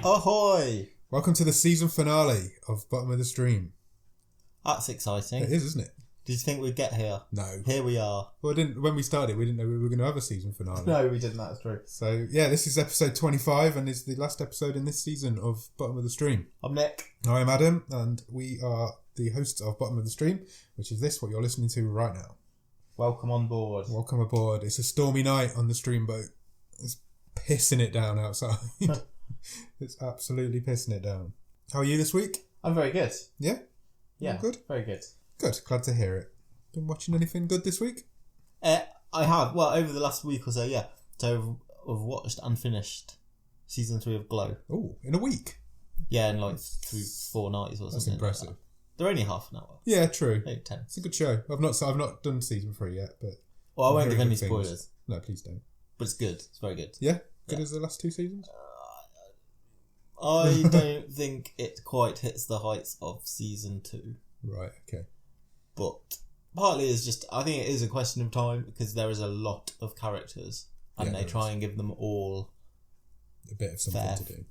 Ahoy! Welcome to the season finale of Bottom of the Stream. That's exciting. It is, isn't it? Did you think we'd get here? No. Here we are. Well, when we started, we didn't know we were going to have a season finale. No, we didn't. That's true. So, yeah, this is episode 25 and it's the last episode in this season of Bottom of the Stream. I'm Nick. I'm Adam and we are the hosts of Bottom of the Stream, which is what you're listening to right now. Welcome on board. Welcome aboard. It's a stormy night on the stream boat. It's pissing it down outside. It's absolutely pissing it down. How are you this week? I'm very good. Yeah? Yeah. All good? Very good. Good. Glad to hear it. Been watching anything good this week? I have. Well, over the last week or so, yeah. So I've watched and finished season 3 of Glow. Oh, in a week? Yeah, in like 3-4 nights or something. That's impressive. Like that. They're only half an hour. Yeah, true. Maybe 10. It's a good show. I've not done season 3 yet, but... Well, I won't give hearing any good spoilers. things. No, please don't. But it's good. It's very good. Yeah? Good as the last 2 seasons? I don't think it quite hits the heights of season 2. Right, okay. But partly it's just, I think it is a question of time because there is a lot of characters and they try and give them all a bit of something to do.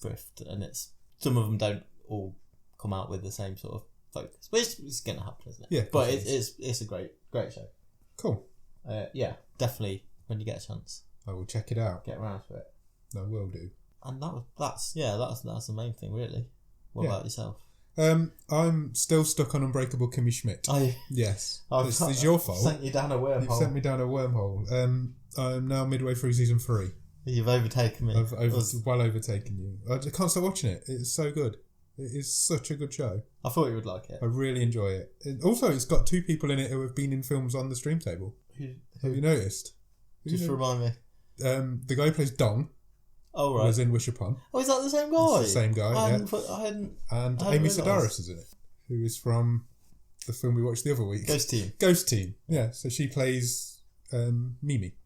Drift, and it's some of them don't all come out with the same sort of focus. But it's going to happen, isn't it? Yeah. But it's a great show. Cool. Yeah, definitely when you get a chance. I will check it out. Get around to it. I will do. And that's the main thing, really. What about yourself? I'm still stuck on Unbreakable Kimmy Schmidt. Yes. It's your fault. Sent you down a wormhole. You've sent me down a wormhole. I'm now midway through season 3. You've overtaken me. I've well overtaken you. I just can't stop watching it. It's so good. It is such a good show. I thought you would like it. I really enjoy it. Also, it's got 2 people in it who have been in films on the stream table. Who? Have you noticed? Just remind me. The guy who plays Dong. Oh, right. Was in Wish Upon. Oh, is that the same guy? It's the same guy, And Amy Sedaris is in it, who is from the film we watched the other week. Ghost Team. Yeah, so she plays Mimi.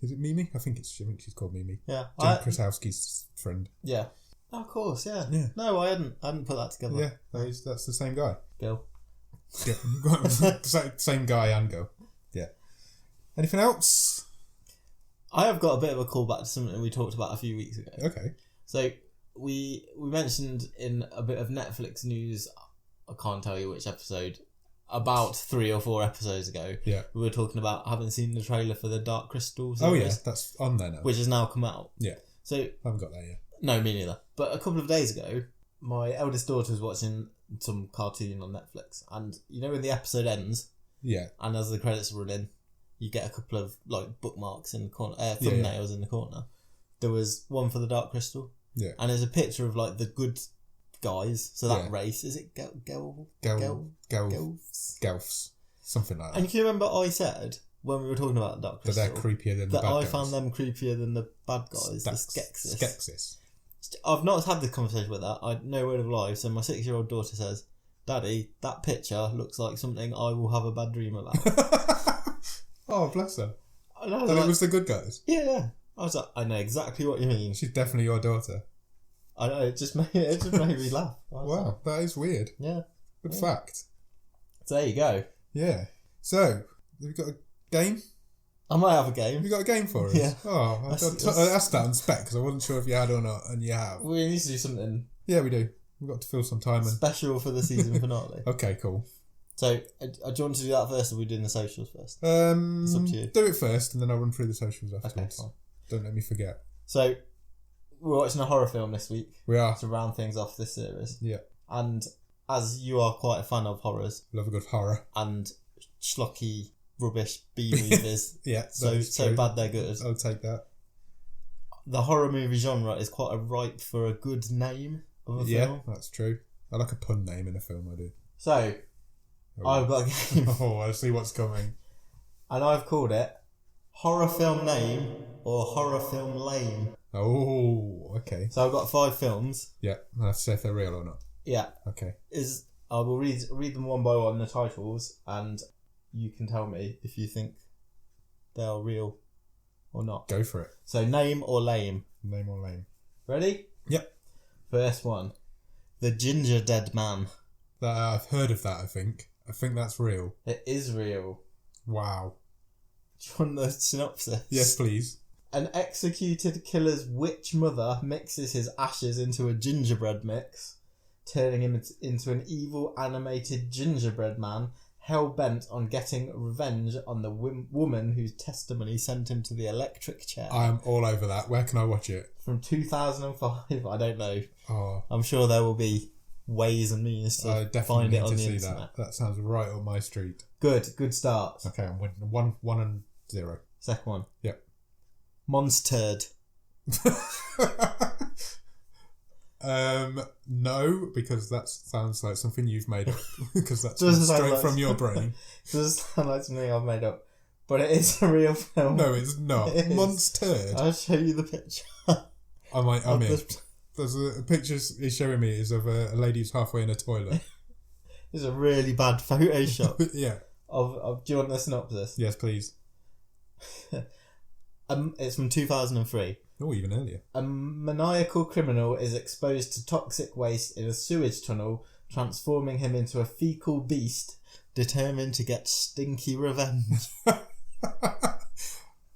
Is it Mimi? I think she's called Mimi. Yeah. John Krasowski's friend. Yeah. Oh, of course, yeah. No, I hadn't put that together. Yeah, that's the same guy. Girl. Yeah. Same guy and girl. Yeah. Anything else? I have got a bit of a callback to something we talked about a few weeks ago. Okay. So we mentioned in a bit of Netflix news, I can't tell you which episode, about 3 or 4 episodes ago. Yeah. We were talking about having seen the trailer for the Dark Crystal series. Oh yeah, that's on there now. Which has now come out. Yeah. So I haven't got that yet. No, me neither. But a couple of days ago, my eldest daughter was watching some cartoon on Netflix, and you know when the episode ends, yeah, and as the credits run in, you get a couple of like bookmarks in the corner, thumbnails in the corner. There was one for the Dark Crystal, and there's a picture of like the good guys. So that race, is it Gelfs, something like that. And can you remember I said when we were talking about the Dark Crystal that they're creepier than the bad guys? I found them creepier than the bad guys, the Skeksis. I've not had this conversation with that. I no word of lie. So my 6-year-old daughter says, "Daddy, that picture looks like something I will have a bad dream about." Oh, bless her. And it was the good guys? Yeah. I was like, I know exactly what you mean. She's definitely your daughter. I know, it just made me laugh. Wow, that is weird. Yeah. Good fact. So there you go. Yeah. So, have you got a game? I might have a game. You got a game for us? Yeah. Oh, I asked that on spec because I wasn't sure if you had or not, and you have. We need to do something. Yeah, we do. We've got to fill some time. Special for the season finale. Okay, cool. So, do you want to do that first, or are we doing the socials first? It's up to you. Do it first, and then I'll run through the socials afterwards. Okay, fine. Don't let me forget. So, we're watching a horror film this week. We are. To round things off this series. Yeah. And as you are quite a fan of horrors. Love a good horror. And schlocky, rubbish B-movies. Yeah, so bad they're good. I'll take that. The horror movie genre is quite ripe for a good name of a film. Yeah, that's true. I like a pun name in a film, I do. So, I've got a game. Oh, I see what's coming. And I've called it Horror Film Name or Horror Film Lame. Oh, okay. So I've got 5 films. Yeah, I have to say if they're real or not. Yeah. Okay. I will read them one by one, the titles, and you can tell me if you think they are real or not. Go for it. So name or lame? Name or lame. Ready? Yep. First one. The Ginger Dead Man. I've heard of that, I think. I think that's real. It is real. Wow. Do you want the synopsis? Yes, please. An executed killer's witch mother mixes his ashes into a gingerbread mix, turning him into an evil animated gingerbread man hell-bent on getting revenge on the woman whose testimony sent him to the electric chair. I am all over that. Where can I watch it? From 2005, I don't know. Oh. I'm sure there will be ways and means to find it on the internet. That sounds right up my street. Good start. Okay, I'm winning. 1-0. Second one. Yep. Monster'd. No, because that sounds like something you've made up. Because that's straight from your brain. Doesn't sound like something I've made up. But it is a real film. No, it's not. Monster'd. I'll show you the picture. I'm in. There's a picture he's showing me is of a lady who's halfway in a toilet. It's a really bad Photoshop. Yeah. Do you want the synopsis? Yes, please. It's from 2003. Oh, even earlier. A maniacal criminal is exposed to toxic waste in a sewage tunnel, transforming him into a fecal beast, determined to get stinky revenge.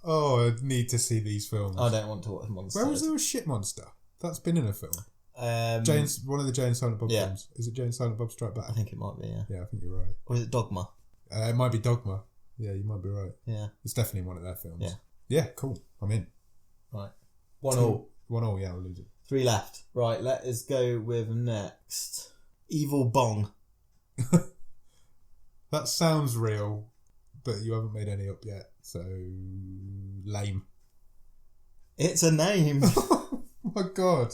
Oh, I need to see these films. I don't want to watch Monsters. Where was there a shit monster? That's been in a film. One of the Jay and Silent Bob films. Is it Jay and Silent Bob Strike Back? I think it might be, yeah. Yeah, I think you're right. Or is it Dogma? It might be Dogma. Yeah, you might be right. Yeah. It's definitely one of their films. Yeah. Yeah, cool. I'm in. Right. 1-1. 1-1, yeah, I'll lose it. 3 left. Right, let us go with next. Evil Bong. That sounds real, but you haven't made any up yet, so lame. It's a name. Oh my god.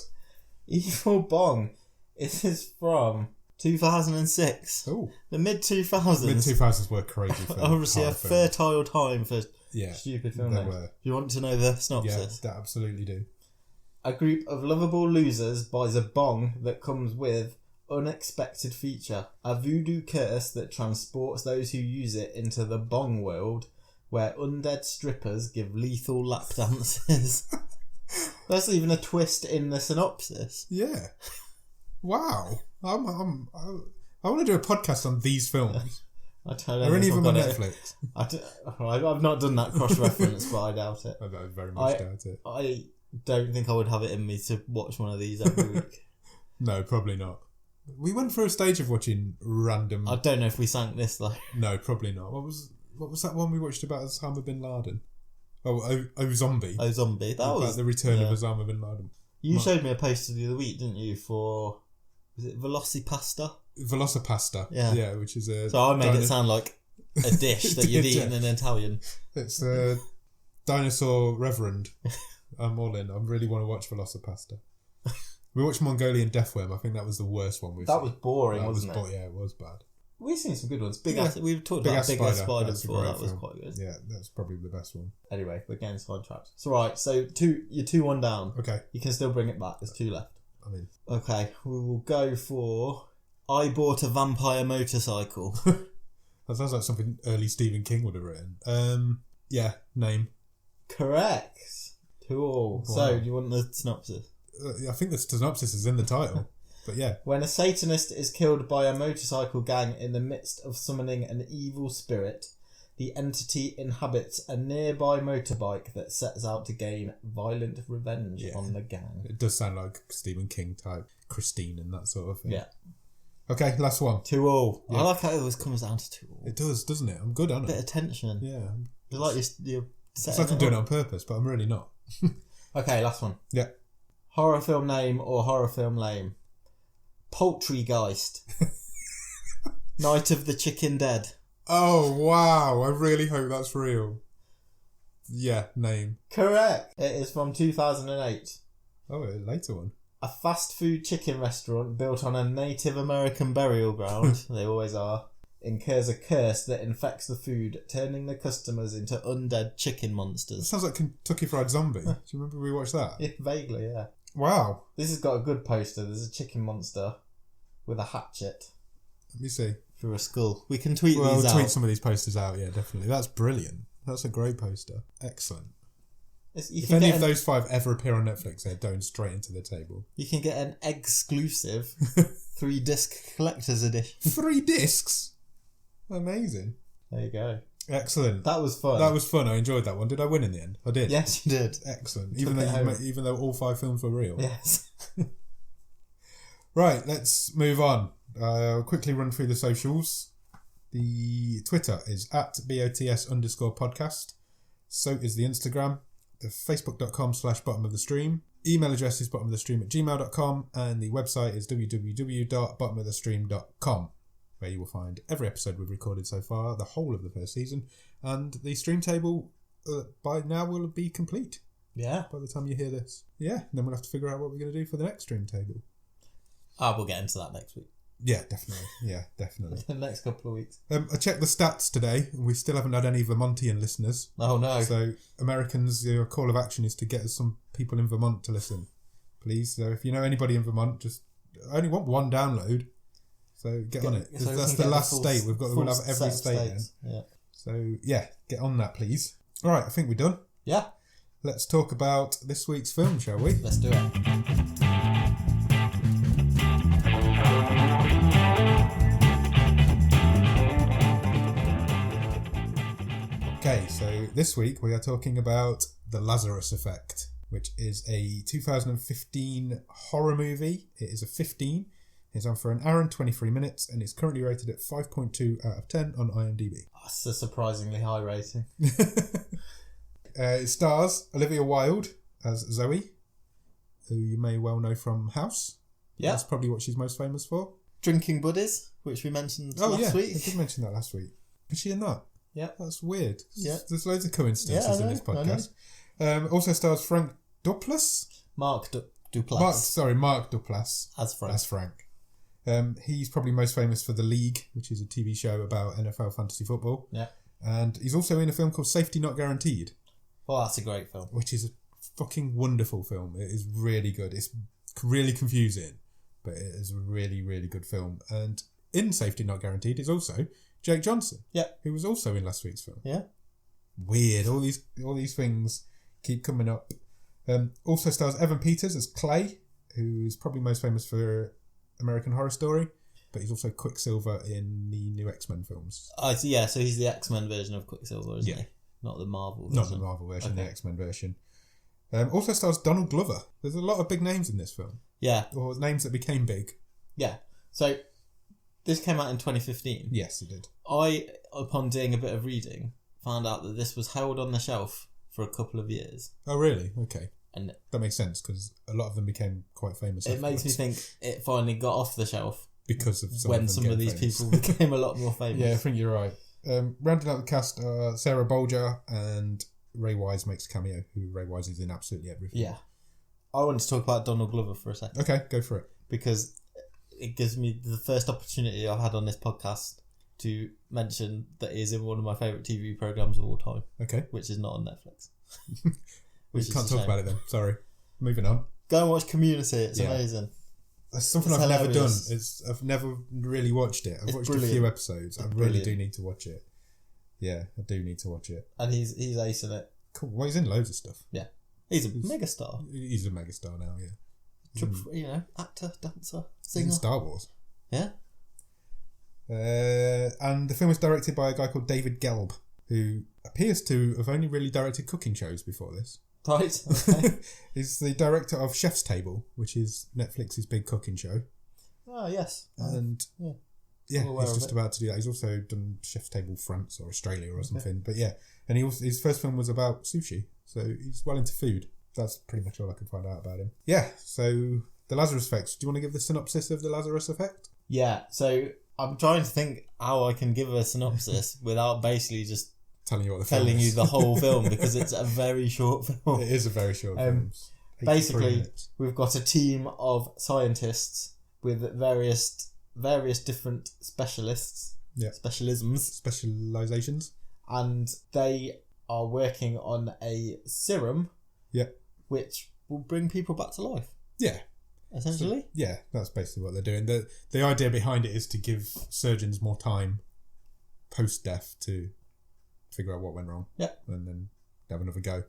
Evil Bong. It is from 2006. Oh. The mid-2000s. Mid-2000s were crazy films. Obviously a fertile time for stupid film names. Were. Do you want to know the synopsis? Yeah, I absolutely do. A group of lovable losers buys a bong that comes with unexpected feature. A voodoo curse that transports those who use it into the bong world, where undead strippers give lethal lap dances. That's even a twist in the synopsis. Yeah. Wow. I want to do a podcast on these films. I don't know. Are any of them on Netflix? I've not done that cross-reference, but I doubt it. I very much doubt it. I don't think I would have it in me to watch one of these every week. No, probably not. We went through a stage of watching random... I don't know if we sank this, though. No, probably not. What was that one we watched about Osama bin Laden? Oh, Zombie. Oh, Zombie. That was... the return of Osama bin Laden. You showed me a poster the other week, didn't you, for... Was it Velocipasta? Velocipasta. Yeah, which is a... So I made it sound like a dish that you'd eat in Italian. It's a dinosaur reverend. I'm all in. I really want to watch Velocipasta. We watched Mongolian Deathworm. I think that was the worst one we've seen. That was boring, wasn't it? Yeah, it was bad. We've seen some good ones. We've talked about Big Ass Spider before. That was quite good. Yeah, that's probably the best one. Anyway, we're getting sidetracked. It's alright. So you're 2-1 down. Okay. You can still bring it back. There's 2 left. I mean... Okay, we will go for... I bought a vampire motorcycle. That sounds like something early Stephen King would have written. Yeah, name. Correct. 2-2. Wow. So, do you want the synopsis? I think the synopsis is in the title. But yeah. When a Satanist is killed by a motorcycle gang in the midst of summoning an evil spirit, the entity inhabits a nearby motorbike that sets out to gain violent revenge on the gang. It does sound like Stephen King type, Christine and that sort of thing. Yeah. Okay, last one. 2-2. Yeah. I like how it always comes down to 2-2. It does, doesn't it? I'm good on it. Bit of tension. Yeah. It's like you're it's like I'm doing it on purpose, but I'm really not. Okay, last one. Yeah. Horror film name or horror film name? Poultrygeist. Night of the Chicken Dead. Oh, wow. I really hope that's real. Yeah, name. Correct. It is from 2008. Oh, a later one. A fast food chicken restaurant built on a Native American burial ground, they always are, incurs a curse that infects the food, turning the customers into undead chicken monsters. That sounds like Kentucky Fried Zombie. Do you remember we watched that? Yeah, vaguely, yeah. Wow. This has got a good poster. There's a chicken monster with a hatchet. Let me see. Through a skull. We can tweet these out. We'll tweet some of these posters out, yeah, definitely. That's brilliant. That's a great poster. Excellent. If any of those 5 ever appear on Netflix, they're going straight into the table. You can get an exclusive 3-disc collector's edition. 3 discs? Amazing. There you go. Excellent. That was fun. That was fun. I enjoyed that one. Did I win in the end? I did. Yes, you did. Excellent. Even though all 5 films were real. Yes. Right, let's move on. I'll quickly run through the socials. The Twitter is @BOTS_podcast. So is the Instagram. The Facebook.com/bottomofthestream. Email address is bottomofthestream@gmail.com. And the website is www.bottomofthestream.com, where you will find every episode we've recorded so far, the whole of the first season. And the stream table by now will be complete. Yeah. By the time you hear this. Yeah, and then we'll have to figure out what we're going to do for the next stream table. We'll get into that next week. Yeah, definitely. The next couple of weeks. I checked the stats today, and we still haven't had any Vermontian listeners. Oh, no. So, Americans, your call of action is to get us some people in Vermont to listen, please. So, if you know anybody in Vermont, I only want 1 download. So, get on it. So that's the last state. We'll have every state in. Yeah. So, yeah, get on that, please. All right, I think we're done. Yeah. Let's talk about this week's film, shall we? Let's do it. Okay, so this week we are talking about The Lazarus Effect, which is a 2015 horror movie. It is a 15. It's on for 1 hour and 23 minutes, and it's currently rated at 5.2 out of 10 on IMDb. That's a surprisingly high rating. It stars Olivia Wilde as Zoe, who you may well know from House. Yeah. That's probably what she's most famous for. Drinking Buddies, which we mentioned last week. I did mention that last week. Is she in that? Yeah. That's weird. Yeah. There's loads of coincidences in this podcast. Also stars Frank Duplass. Mark Duplass. Mark Duplass. As Frank. He's probably most famous for The League, which is a TV show about NFL fantasy football. Yeah. And he's also in a film called Safety Not Guaranteed. Oh, that's a great film. Which is a fucking wonderful film. It is really good. It's really confusing, but it is a really, really good film. And in Safety Not Guaranteed is also Jake Johnson. Yeah. Who was also in last week's film. Yeah. Weird. All these things keep coming up. Also stars Evan Peters as Clay, who is probably most famous for American Horror Story, but he's also Quicksilver in the new X-Men films. So he's the X-Men version of Quicksilver, isn't he? Not the Marvel version. Not the Marvel version, the X-Men version. Also stars Donald Glover. There's a lot of big names in this film. Yeah. Or names that became big. Yeah. So, this came out in 2015. Yes, it did. I, upon doing a bit of reading, found out that this was held on the shelf for a couple of years. Oh, really? Okay. And that makes sense, because a lot of them became quite famous. It makes me think it finally got off the shelf. Because of some of these people became a lot more famous. Yeah, I think you're right. Rounding out the cast are Sarah Bolger, and Ray Wise makes a cameo, who Ray Wise is in absolutely everything. Yeah. I wanted to talk about Donald Glover for a second. Okay, go for it. Because it gives me the first opportunity I've had on this podcast to mention that he is in one of my favourite TV programmes of all time. Okay. Which is not on Netflix. We can't talk about it then. Sorry. Moving on. Go and watch Community. It's amazing. That's something I've never done. I've never really watched it. I've watched a few episodes. I really do need to watch it. Yeah, I do need to watch it. And he's ace in it. Cool. Well, he's in loads of stuff. Yeah. He's a megastar. He's a megastar now, yeah. Actor, dancer, singer. In Star Wars. Yeah. And the film was directed by a guy called David Gelb, who appears to have only really directed cooking shows before this. Right, okay. He's the director of Chef's Table, which is Netflix's big cooking show. Oh, yes. And he's just about to do that. He's also done Chef's Table France or Australia or something. But yeah, and his first film was about sushi, so he's well into food. That's pretty much all I can find out about him. Yeah, so The Lazarus Effect. Do you want to give the synopsis of The Lazarus Effect? Yeah, so I'm trying to think how I can give a synopsis without basically just telling you the whole film, because it's a very short film. It is a very short film. Basically, we've got a team of scientists with various different specializations, and they are working on a serum, which will bring people back to life. Yeah, essentially. So, that's basically what they're doing. The idea behind it is to give surgeons more time post death to figure out what went wrong. Yeah. And then have another go.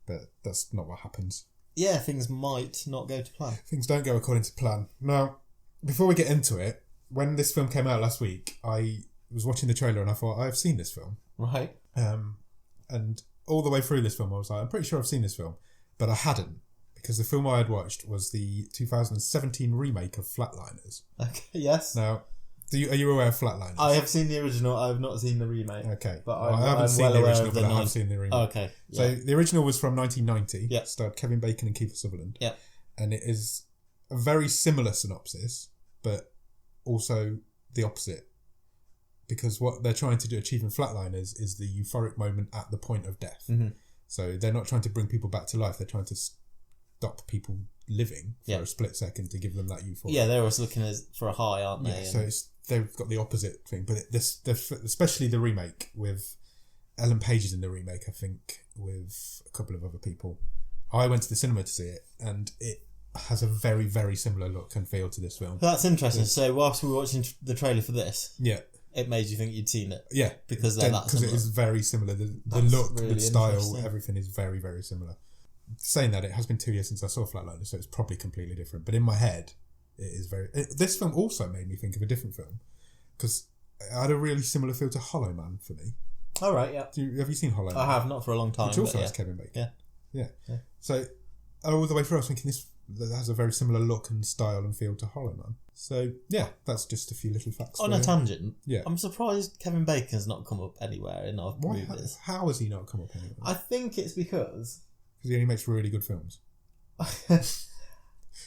But that's not what happens. Yeah, things might not go to plan. Things don't go according to plan. Now, before we get into it, when this film came out last week, I was watching the trailer and I thought, I've seen this film. Right. And all the way through this film, I was like, I'm pretty sure I've seen this film, but I hadn't, because the film I had watched was the 2017 remake of Flatliners. Okay. Yes. Now, are you aware of Flatliners? I have seen the original. I have not seen the remake. Okay. But I haven't seen the original, but I have seen the remake. Oh, okay. Yeah. So the original was from 1990. Yeah. Starred Kevin Bacon and Kiefer Sutherland. Yeah. And it is a very similar synopsis, but also the opposite. Because what they're trying to achieve in Flatliners is the euphoric moment at the point of death. Mm-hmm. So they're not trying to bring people back to life. They're trying to stop people living for a split second to give them that euphoria. Yeah, they're always looking for a high, aren't they? Yeah, so they've got the opposite thing. But especially the remake with Ellen Page is in the remake, I think, with a couple of other people. I went to the cinema to see it, and it has a very, very similar look and feel to this film. That's interesting. So whilst we were watching the trailer for this... Yeah. It made you think you'd seen it. Yeah. Because it is very similar. The look, really the style, everything is very, very similar. Saying that, it has been 2 years since I saw Flatliners, so it's probably completely different. But in my head, it is very... This film also made me think of a different film, because it had a really similar feel to Hollow Man for me. All right, yeah. Have you seen Hollow Man? I have, not for a long time. Which also has Kevin Bacon. Yeah. So all the way through I was thinking that has a very similar look and style and feel to Hollow Man. So yeah, that's just a few little facts. On a tangent, yeah, I'm surprised Kevin Bacon's not come up anywhere in our movies. How has he not come up anywhere? I think it's because he only makes really good films.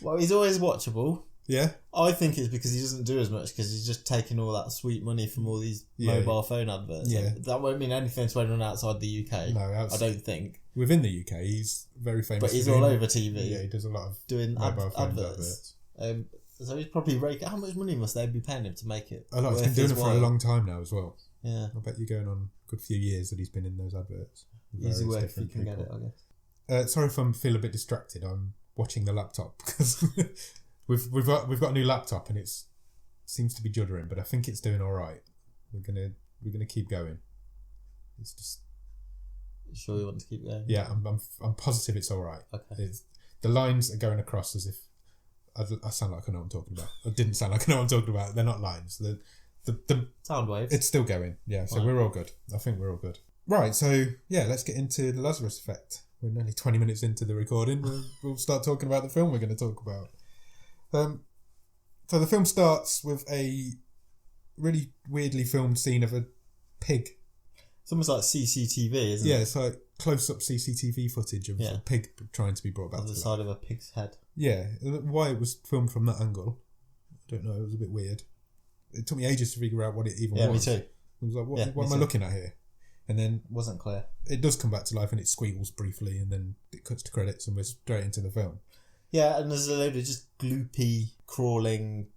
Well, he's always watchable. Yeah. I think it's because he doesn't do as much because he's just taking all that sweet money from all these mobile phone adverts. Yeah. That won't mean anything to anyone outside the UK. No, I don't think. Within the UK, he's very famous. But he's all over TV. Yeah, he does a lot of doing adverts. So he's probably how much money must they be paying him to make it? A lot. He's been doing it for a long time now as well. Yeah. I bet you're going on a good few years that he's been in those adverts. Easy work if you can get it, I guess. Sorry if I feel a bit distracted. I'm watching the laptop because we've got a new laptop and it seems to be juddering, but I think it's doing all right. We're gonna keep going. It's just. You sure you want to keep going? Yeah, I'm positive it's all right. Okay. The lines are going across as if I sound like I know what I'm talking about. I didn't sound like I know what I'm talking about. They're not lines. The sound waves. It's still going. Yeah, so we're all good. I think we're all good. Right, so yeah, let's get into the Lazarus Effect. We're nearly 20 minutes into the recording. We'll start talking about the film we're going to talk about. So the film starts with a really weirdly filmed scene of a pig. It's almost like CCTV, isn't it? Yeah, it's like close-up CCTV footage of a pig trying to be brought back on the side of a pig's head. Yeah, why it was filmed from that angle, I don't know. It was a bit weird. It took me ages to figure out what it even was. Yeah, me too. I was like, what am I looking at here? And then it wasn't clear. It does come back to life and it squeals briefly and then it cuts to credits and we're straight into the film. Yeah, and there's a load of just gloopy, crawling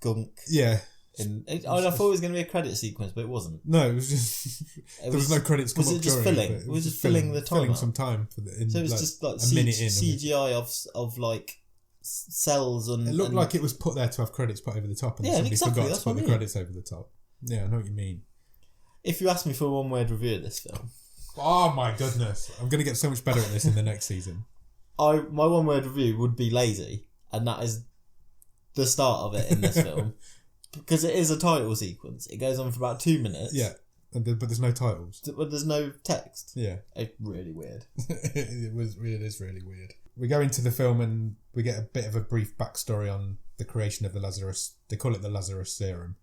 gunk. Yeah. I thought it was going to be a credit sequence, but it wasn't. No, it was just... there was no credits come up during. Was it just filling? It was just filling the time filling some time. So it was just like a minute in. CGI of like cells and... It looked like it was put there to have credits put over the top and somebody forgot to put the credits over the top. Yeah, I know what you mean. If you ask me for a one-word review of this film... Oh my goodness. I'm going to get so much better at this in the next season. My one-word review would be lazy, and that is the start of it in this film. Because it is a title sequence. It goes on for about 2 minutes. Yeah, but there's no titles. But there's no text. Yeah. It's really weird. It is really weird. We go into the film and we get a bit of a brief backstory on the creation of the Lazarus... They call it the Lazarus serum.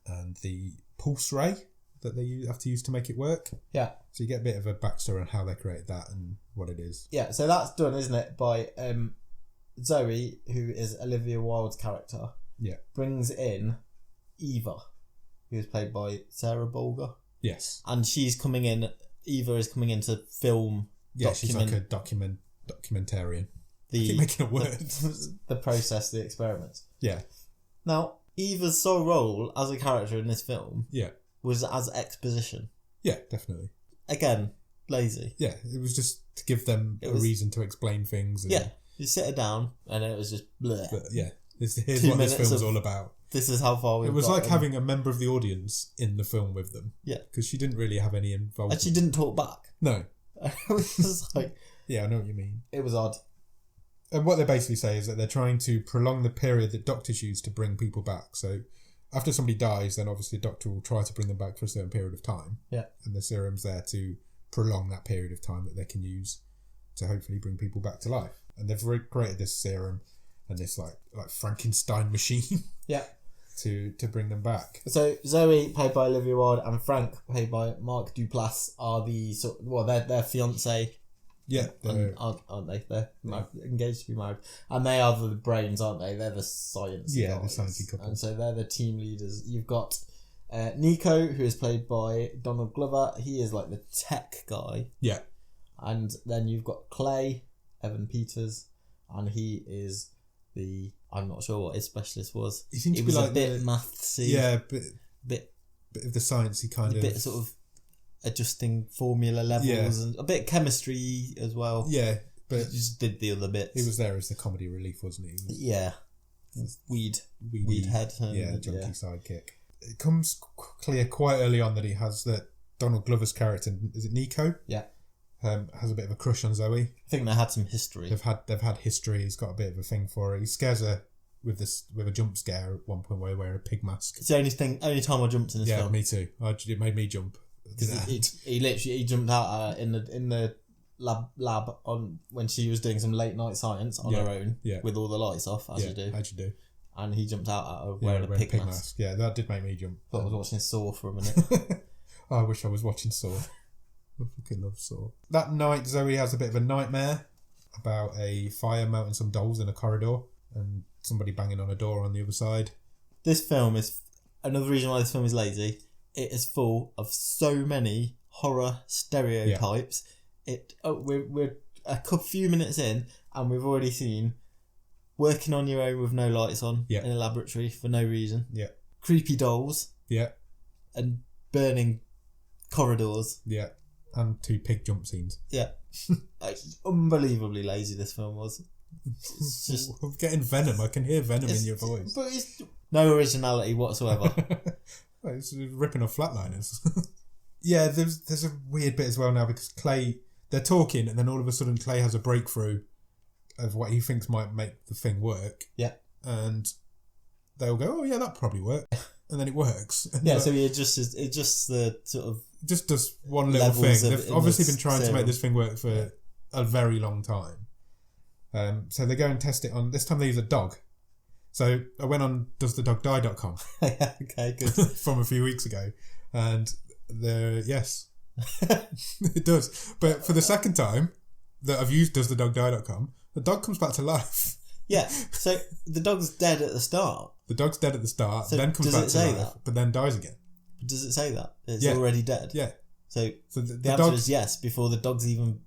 And the pulse ray that they have to use to make it work. Yeah. So you get a bit of a backstory on how they create that and what it is. Yeah, so that's done, isn't it, by Zoe, who is Olivia Wilde's character. Yeah. Brings in Eva, who is played by Sarah Bolger. Yes. And she's coming in... Eva is coming in to film... Yeah, she's like a documentarian. I keep making a word. The process, the experiments. Yeah. Now, Eva's sole role as a character in this film was as exposition. Yeah, definitely. Again, lazy. Yeah, it was just to give them a reason to explain things. And you sit her down and it was just bleh. But yeah, here's what this film's all about. This is how far we've got. It was like having a member of the audience in the film with them. Yeah. Because she didn't really have any involvement. And she didn't talk back. No. It was just like... Yeah, I know what you mean. It was odd. And what they basically say is that they're trying to prolong the period that doctors use to bring people back. So after somebody dies, then obviously the doctor will try to bring them back for a certain period of time. Yeah. And the serum's there to prolong that period of time that they can use to hopefully bring people back to life. And they've created this serum and this like Frankenstein machine. Yeah. To bring them back. So Zoe, played by Olivia Wilde, and Frank, played by Mark Duplass, are they're fiancé. Yeah, aren't they? They're engaged to be married, and they are the brains, aren't they? They're the science. Yeah, the sciencey couple. And so they're the team leaders. You've got Nico, who is played by Donald Glover. He is like the tech guy. Yeah, and then you've got Clay, Evan Peters, and he is I'm not sure what his specialist was. He seemed to be like a bit mathsy. Yeah, bit of the sciencey kind of. A bit sort of adjusting formula levels and a bit chemistry as well. Yeah, but he just did the other bits. He was there as the comedy relief, wasn't he? Yeah. Weed head. Junkie sidekick. It comes clear quite early on that Donald Glover's character, is it Nico? Yeah. Has a bit of a crush on Zoe. I think they had some history. They've had history. He's got a bit of a thing for her. He scares her with a jump scare at one point where he wears a pig mask. It's the only time I jumped in this film. Yeah, me too. It made me jump. He jumped out at her in the lab on when she was doing some late night science on her own with all the lights off as you do. And he jumped out at her wearing a pig mask. Yeah, that did make me jump. Thought I was watching Saw for a minute. I wish I was watching Saw. I fucking love Saw. That night, Zoe has a bit of a nightmare about a fire melting some dolls in a corridor and somebody banging on a door on the other side. This film is another reason why this film is lazy. It is full of so many horror stereotypes. We're a few minutes in and we've already seen working on your own with no lights on in a laboratory for no reason. Yeah. Creepy dolls. Yeah. And burning corridors. Yeah. And 2 pig jump scenes. Yeah. Unbelievably lazy this film was. It's just I'm getting venom. I can hear venom in your voice. But it's no originality whatsoever. It's ripping off Flatliners. Yeah, there's a weird bit as well now because Clay, they're talking and then all of a sudden Clay has a breakthrough of what he thinks might make the thing work. Yeah. And they'll go, oh yeah, that probably work. And then it works. And yeah, so it just the sort of... Just does one little thing. They've obviously been trying to make this thing work for a very long time. So they go and test it on... This time they use a dog. So I went on doesthedogdie.com. Yeah, okay, good. From a few weeks ago. And yes, it does. But for the second time that I've used doesthedogdie.com, the dog comes back to life. Yeah, so the dog's dead at the start. The dog's dead at the start, so then comes back to life, but then dies again. Does it say that? It's already dead? Yeah. So the answer is yes, before the dog's even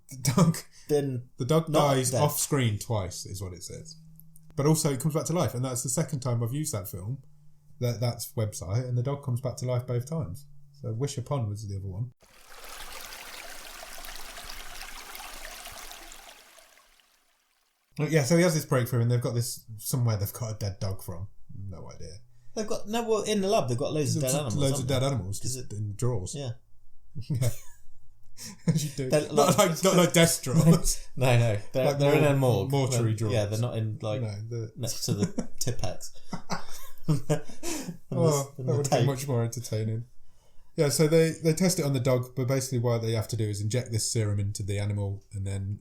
been... The dog dies off screen twice, is what it says. But also it comes back to life, and that's the second time I've used that film, that's website, and the dog comes back to life both times. So Wish Upon was the other one. Yeah, so he has this breakthrough, and they've got this somewhere they've got a dead dog from. No idea. They've got in the lab. They've got loads of dead animals. Loads of dead animals just in drawers. Yeah. Yeah. As you do. Not like desk drawers. No. They're in a morgue. Mortuary drawers. Yeah, they're not in next to the Tipex. That would have been much more entertaining. Yeah, so they test it on the dog, but basically what they have to do is inject this serum into the animal, and then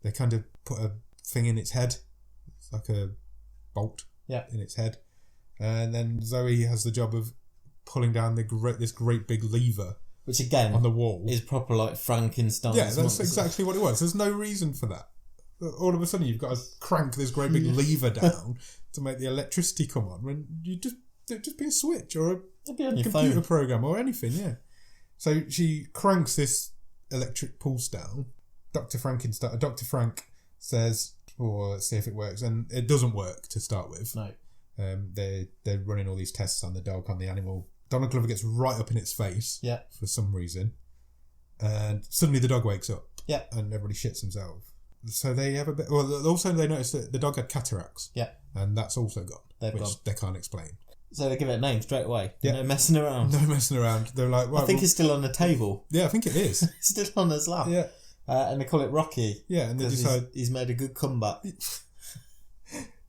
they kind of put a thing in its head. It's like a bolt in its head. And then Zoe has the job of pulling down this great big lever, which again on the wall is proper like Frankenstein. Yeah, that's exactly what it was. There's no reason for that. All of a sudden, you've got to crank this great big lever down to make the electricity come on. When it'd just be a switch or a computer program or anything. Yeah. So she cranks this electric pulse down. Dr. Frank says, "Oh, let's see if it works," and it doesn't work to start with. No. They're running all these tests on the dog, on the animal. Donald Glover gets right up in its face for some reason, and suddenly the dog wakes up and everybody shits themselves. So they have a bit... Well, also they notice that the dog had cataracts, and that's also gone, they can't explain. So they give it a name straight away. No messing around. No messing around. They're like, right, I think it's still on the table. Yeah, I think it is. It's still on his lap. Yeah. And they call it Rocky. Yeah, and they decide... He's made a good comeback.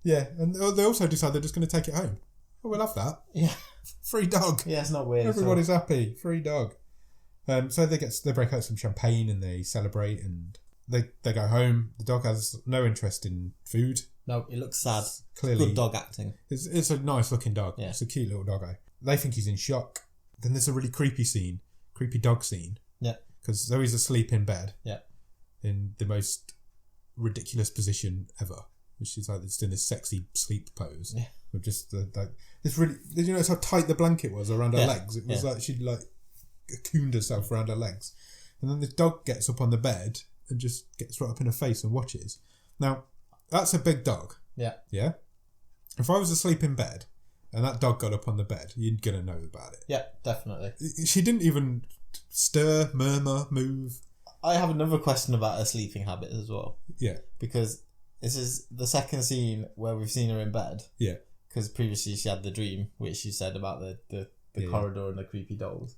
Yeah, and they also decide they're just going to take it home. Oh, we'll have that. Yeah. Free dog. Yeah, it's not weird. Everybody's happy. Free dog. So they break out some champagne and they celebrate and they go home. The dog has no interest in food. No, it looks sad. Clearly, good dog acting. It's a nice looking dog. Yeah. It's a cute little doggo. They think he's in shock. Then there's a really creepy dog scene. Yeah. Because Zoe's asleep in bed. Yeah. In the most ridiculous position ever. She's like just in this sexy sleep pose. Yeah. With just this really, you know, it's how tight the blanket was around her legs. It was like she'd like cocooned herself around her legs. And then the dog gets up on the bed and just gets right up in her face and watches. Now, that's a big dog. Yeah. Yeah? If I was asleep in bed and that dog got up on the bed, you're going to know about it. Yeah, definitely. She didn't even stir, murmur, move. I have another question about her sleeping habits as well. Yeah. Because this is the second scene where we've seen her in bed. Yeah. Because previously she had the dream, which she said about the corridor and the creepy dolls.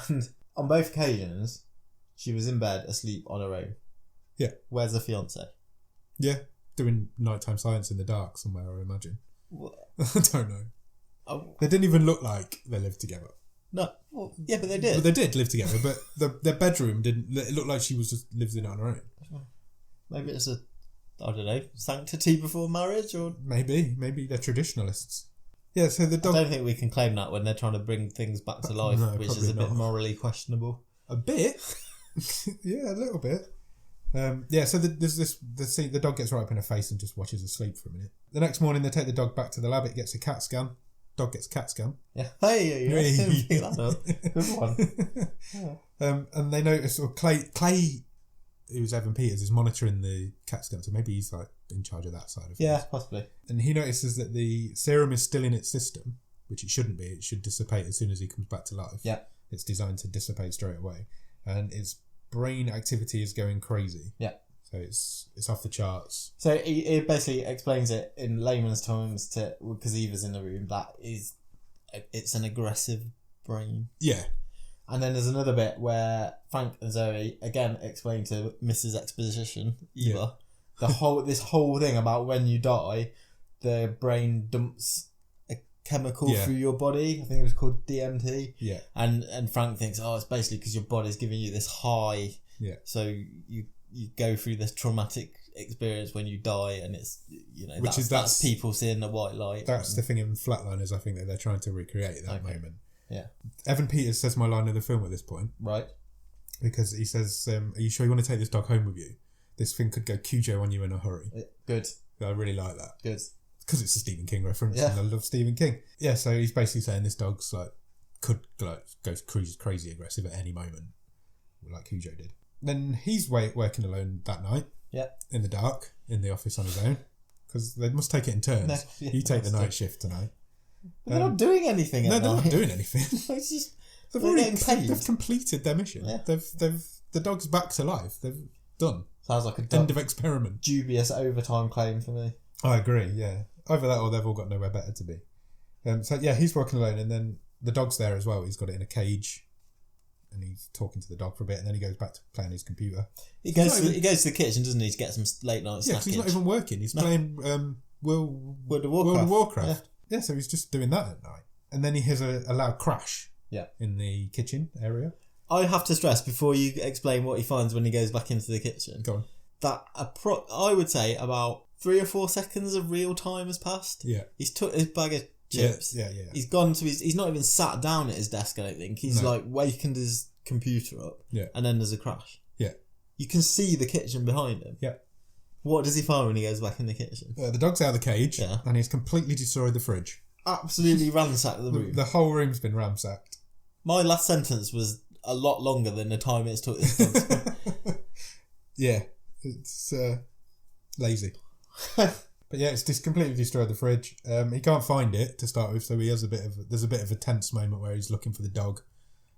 And on both occasions, she was in bed asleep on her own. Yeah. Where's the fiance? Yeah. Doing nighttime science in the dark somewhere, I imagine. What? I don't know. They didn't even look like they lived together. No. Well, yeah, but they did. But they did live together, but their bedroom didn't. It looked like she was just lives in it on her own. Maybe it's I don't know, sanctity before marriage, or maybe they're traditionalists. Yeah, so the dog. I don't think we can claim that when they're trying to bring things back to life, no, which is a bit morally questionable. A bit, yeah, a little bit. So there's the scene. The dog gets right up in her face and just watches her sleep for a minute. The next morning, they take the dog back to the lab. It gets a CAT scan. Dog gets a CAT scan. Yeah. Hey, you pick that up. Good one. Yeah. And they notice, or Clay, who's Evan Peters, is monitoring the CAT scan, so maybe he's like in charge of that side of things. Yeah, possibly. And he notices that the serum is still in its system, which it shouldn't be. It should dissipate as soon as he comes back to life. Yeah. It's designed to dissipate straight away, and its brain activity is going crazy. Yeah. So it's off the charts. So it basically explains it in layman's terms because Eva's in the room, it's an aggressive brain. Yeah. And then there's another bit where Frank and Zoe again explain to Mrs. Exposition, Eva, this whole thing about when you die, the brain dumps a chemical through your body. I think it was called DMT. Yeah. And Frank thinks, it's basically because your body's giving you this high. Yeah. So you go through this traumatic experience when you die, and it's that's people seeing the white light. That's the thing in Flatliners, I think, that they're trying to recreate that moment. Yeah. Evan Peters says my line of the film at this point. Right. Because he says, are you sure you want to take this dog home with you? This thing could go Cujo on you in a hurry. Good. I really like that. Good. Because it's a Stephen King reference, and I love Stephen King. Yeah, so he's basically saying this dog's could go crazy aggressive at any moment, like Cujo did. Then he's working alone that night. Yeah. In the dark, in the office on his own, because they must take it in turns. No, you take the night shift tonight. But they're not doing anything. No, they're not doing anything. It's just they've completed their mission. Yeah. The dog's back to life. They've done. Sounds like a end of experiment. Dubious overtime claim for me. I agree. Yeah, either that or they've all got nowhere better to be. He's working alone, and then the dog's there as well. He's got it in a cage, and he's talking to the dog for a bit, and then he goes back to playing his computer. He goes to the kitchen, doesn't he, to get some late night snackage? Yeah, he's not even working. He's playing World of Warcraft. Yeah, so he's just doing that at night. And then he hears a loud crash in the kitchen area. I have to stress, before you explain what he finds when he goes back into the kitchen, go on, that I would say about 3 or 4 seconds of real time has passed. Yeah. He's took his bag of chips. Yeah. He's gone to he's not even sat down at his desk, I don't think. He's wakened his computer up. Yeah. And then there's a crash. Yeah. You can see the kitchen behind him. Yeah. What does he find when he goes back in the kitchen? The dog's out of the cage, and he's completely destroyed the fridge. Absolutely ransacked the room. The whole room's been ransacked. My last sentence was a lot longer than the time it's took this dog. Yeah, it's lazy. But yeah, it's just completely destroyed the fridge. He can't find it to start with, so there's a bit of a tense moment where he's looking for the dog,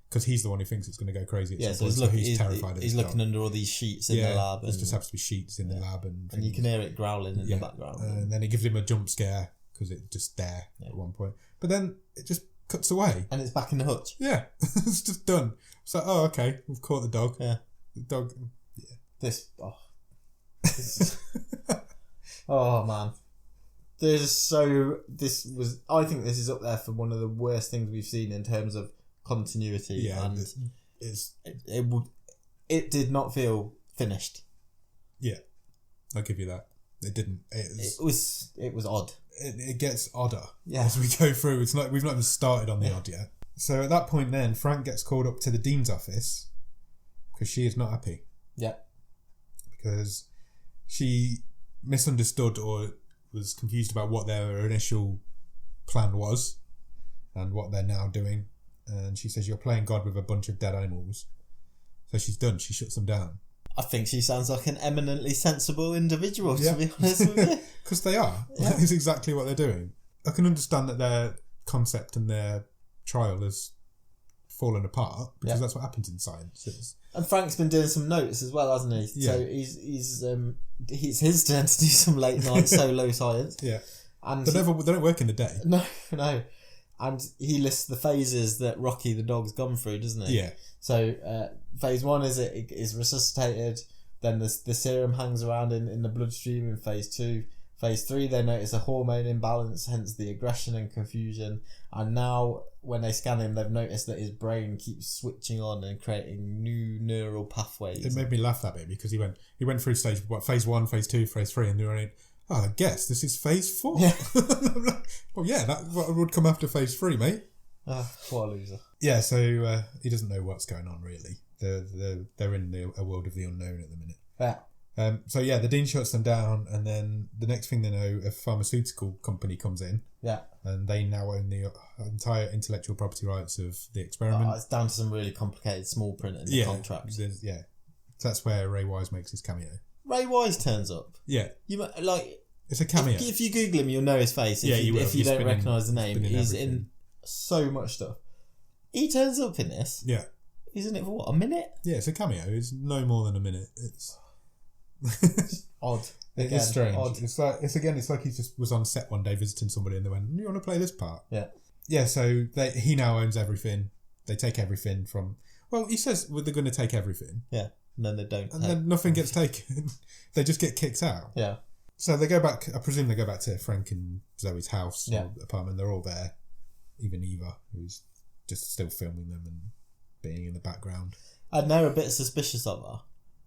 because he's the one who thinks it's going to go crazy. So he's terrified of his dog. Looking under all these sheets in the lab. There just happens to be sheets in the lab. And you can hear it growling in the background. And then it gives him a jump scare, because it's just there at one point. But then it just cuts away. And it's back in the hutch. Yeah, it's just done. It's like, oh, okay, we've caught the dog. Yeah. The dog, oh man. I think this is up there for one of the worst things we've seen in terms of continuity. Yeah, and it did not feel finished. Yeah, I'll give you that. It didn't. It was odd. It gets odder Yeah. as we go through. We've not even started on the odd yet. So at that point, then Frank gets called up to the dean's office because she is not happy. Yeah. Because she misunderstood or was confused about what their initial plan was and what they're now doing. And she says, "You're playing God with a bunch of dead animals." So she's done. She shuts them down. I think she sounds like an eminently sensible individual, to be honest with you. Because they are. Yeah. That is exactly what they're doing. I can understand that their concept and their trial has fallen apart because that's what happens in science. And Frank's been doing some notes as well, hasn't he? Yeah. So it's his turn to do some late night solo science. Yeah. And they don't work in the day. No. And he lists the phases that Rocky the dog's gone through, doesn't he? Yeah. So phase 1 is it is resuscitated. Then the serum hangs around in the bloodstream in phase 2. Phase 3, they notice a hormone imbalance, hence the aggression and confusion. And now, when they scan him, they've noticed that his brain keeps switching on and creating new neural pathways. It made me laugh that bit because he went through phase 1, phase 2, phase 3, and they were like, "Oh, I guess this is phase 4." Yeah. Well, yeah, that would come after phase 3, mate. What a loser. Yeah, so he doesn't know what's going on really. They're in a world of the unknown at the minute. Yeah. So yeah, the dean shuts them down, and then the next thing they know, a pharmaceutical company comes in. Yeah. And they now own the entire intellectual property rights of the experiment. It's down to some really complicated small print in the contract. Yeah. So that's where Ray Wise makes his cameo. Ray Wise turns up. Yeah. It's a cameo. If you Google him, you'll know his face. If you don't recognise the name, he's in so much stuff. He turns up in this. Yeah. He's in it for what, a minute? Yeah, it's a cameo. It's no more than a minute. It's odd. It is strange. Odd. It's like he just was on set one day visiting somebody and they went, "You want to play this part?" Yeah. Yeah, so he now owns everything. They take everything from... Well, he says they're going to take everything. Yeah, and then they don't. And then nothing gets taken. They just get kicked out. Yeah. So they go back, I presume they go back to Frank and Zoe's house or apartment. They're all there. Even Eva, who's just still filming them and being in the background. And they're a bit suspicious of her.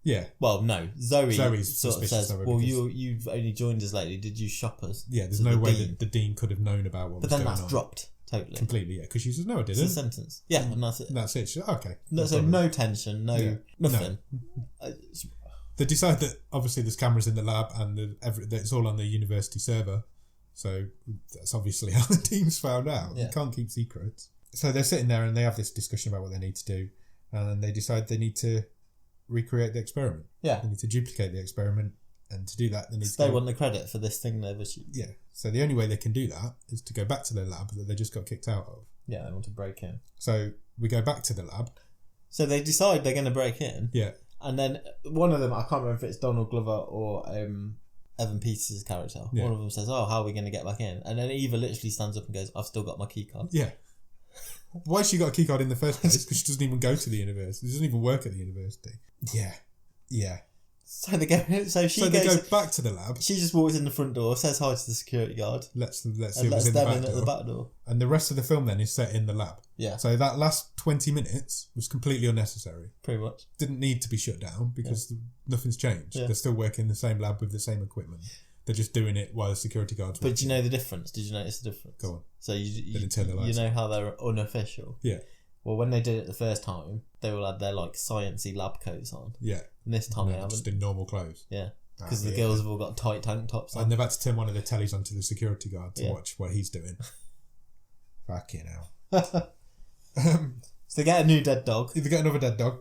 Yeah. Well, no. Zoe's sort of says, of "Well, you've only joined us lately. Did you shop us?" Yeah, there's no way that the dean could have known about what was going on. But then that's dropped totally. Completely, yeah. Because she says, "No, I didn't." It's a sentence. Yeah, and that's it. And that's it. She's like, okay. So no tension, nothing. No. They decide that obviously there's cameras in the lab and it's all on the university server. So that's obviously how the team's found out. Yeah. You can't keep secrets. So they're sitting there and they have this discussion about what they need to do. And then they decide they need to recreate the experiment. Yeah. They need to duplicate the experiment. And to do that, they want the credit for this thing they've achieved. Yeah. So the only way they can do that is to go back to their lab that they just got kicked out of. Yeah, they want to break in. So we go back to the lab. So they decide they're going to break in. Yeah. And then one of them, I can't remember if it's Donald Glover or Evan Peters' character. Yeah. One of them says, "Oh, how are we going to get back in?" And then Eva literally stands up and goes, "I've still got my key card." Yeah. Why has she got a key card in the first place? Because she doesn't even go to the university. She doesn't even work at the university. Yeah. Yeah. So they go. So they go back to the lab. She just walks in the front door, says hi to the security guard. Lets them in at the back door. And the rest of the film then is set in the lab. Yeah. So that last 20 minutes was completely unnecessary. Pretty much. Didn't need to be shut down because nothing's changed. Yeah. They're still working in the same lab with the same equipment. They're just doing it while the security guards. But do you know the difference? Did you notice the difference? Go on. So you know how they're unofficial. Yeah. Well, when they did it the first time, they all had their sciencey lab coats on. Yeah. And this time they haven't. Just in normal clothes. Yeah. Because the girls have all got tight tank tops on. And they've had to turn one of the tellies onto the security guard to watch what he's doing. Fucking hell. So they get a new dead dog. They get another dead dog.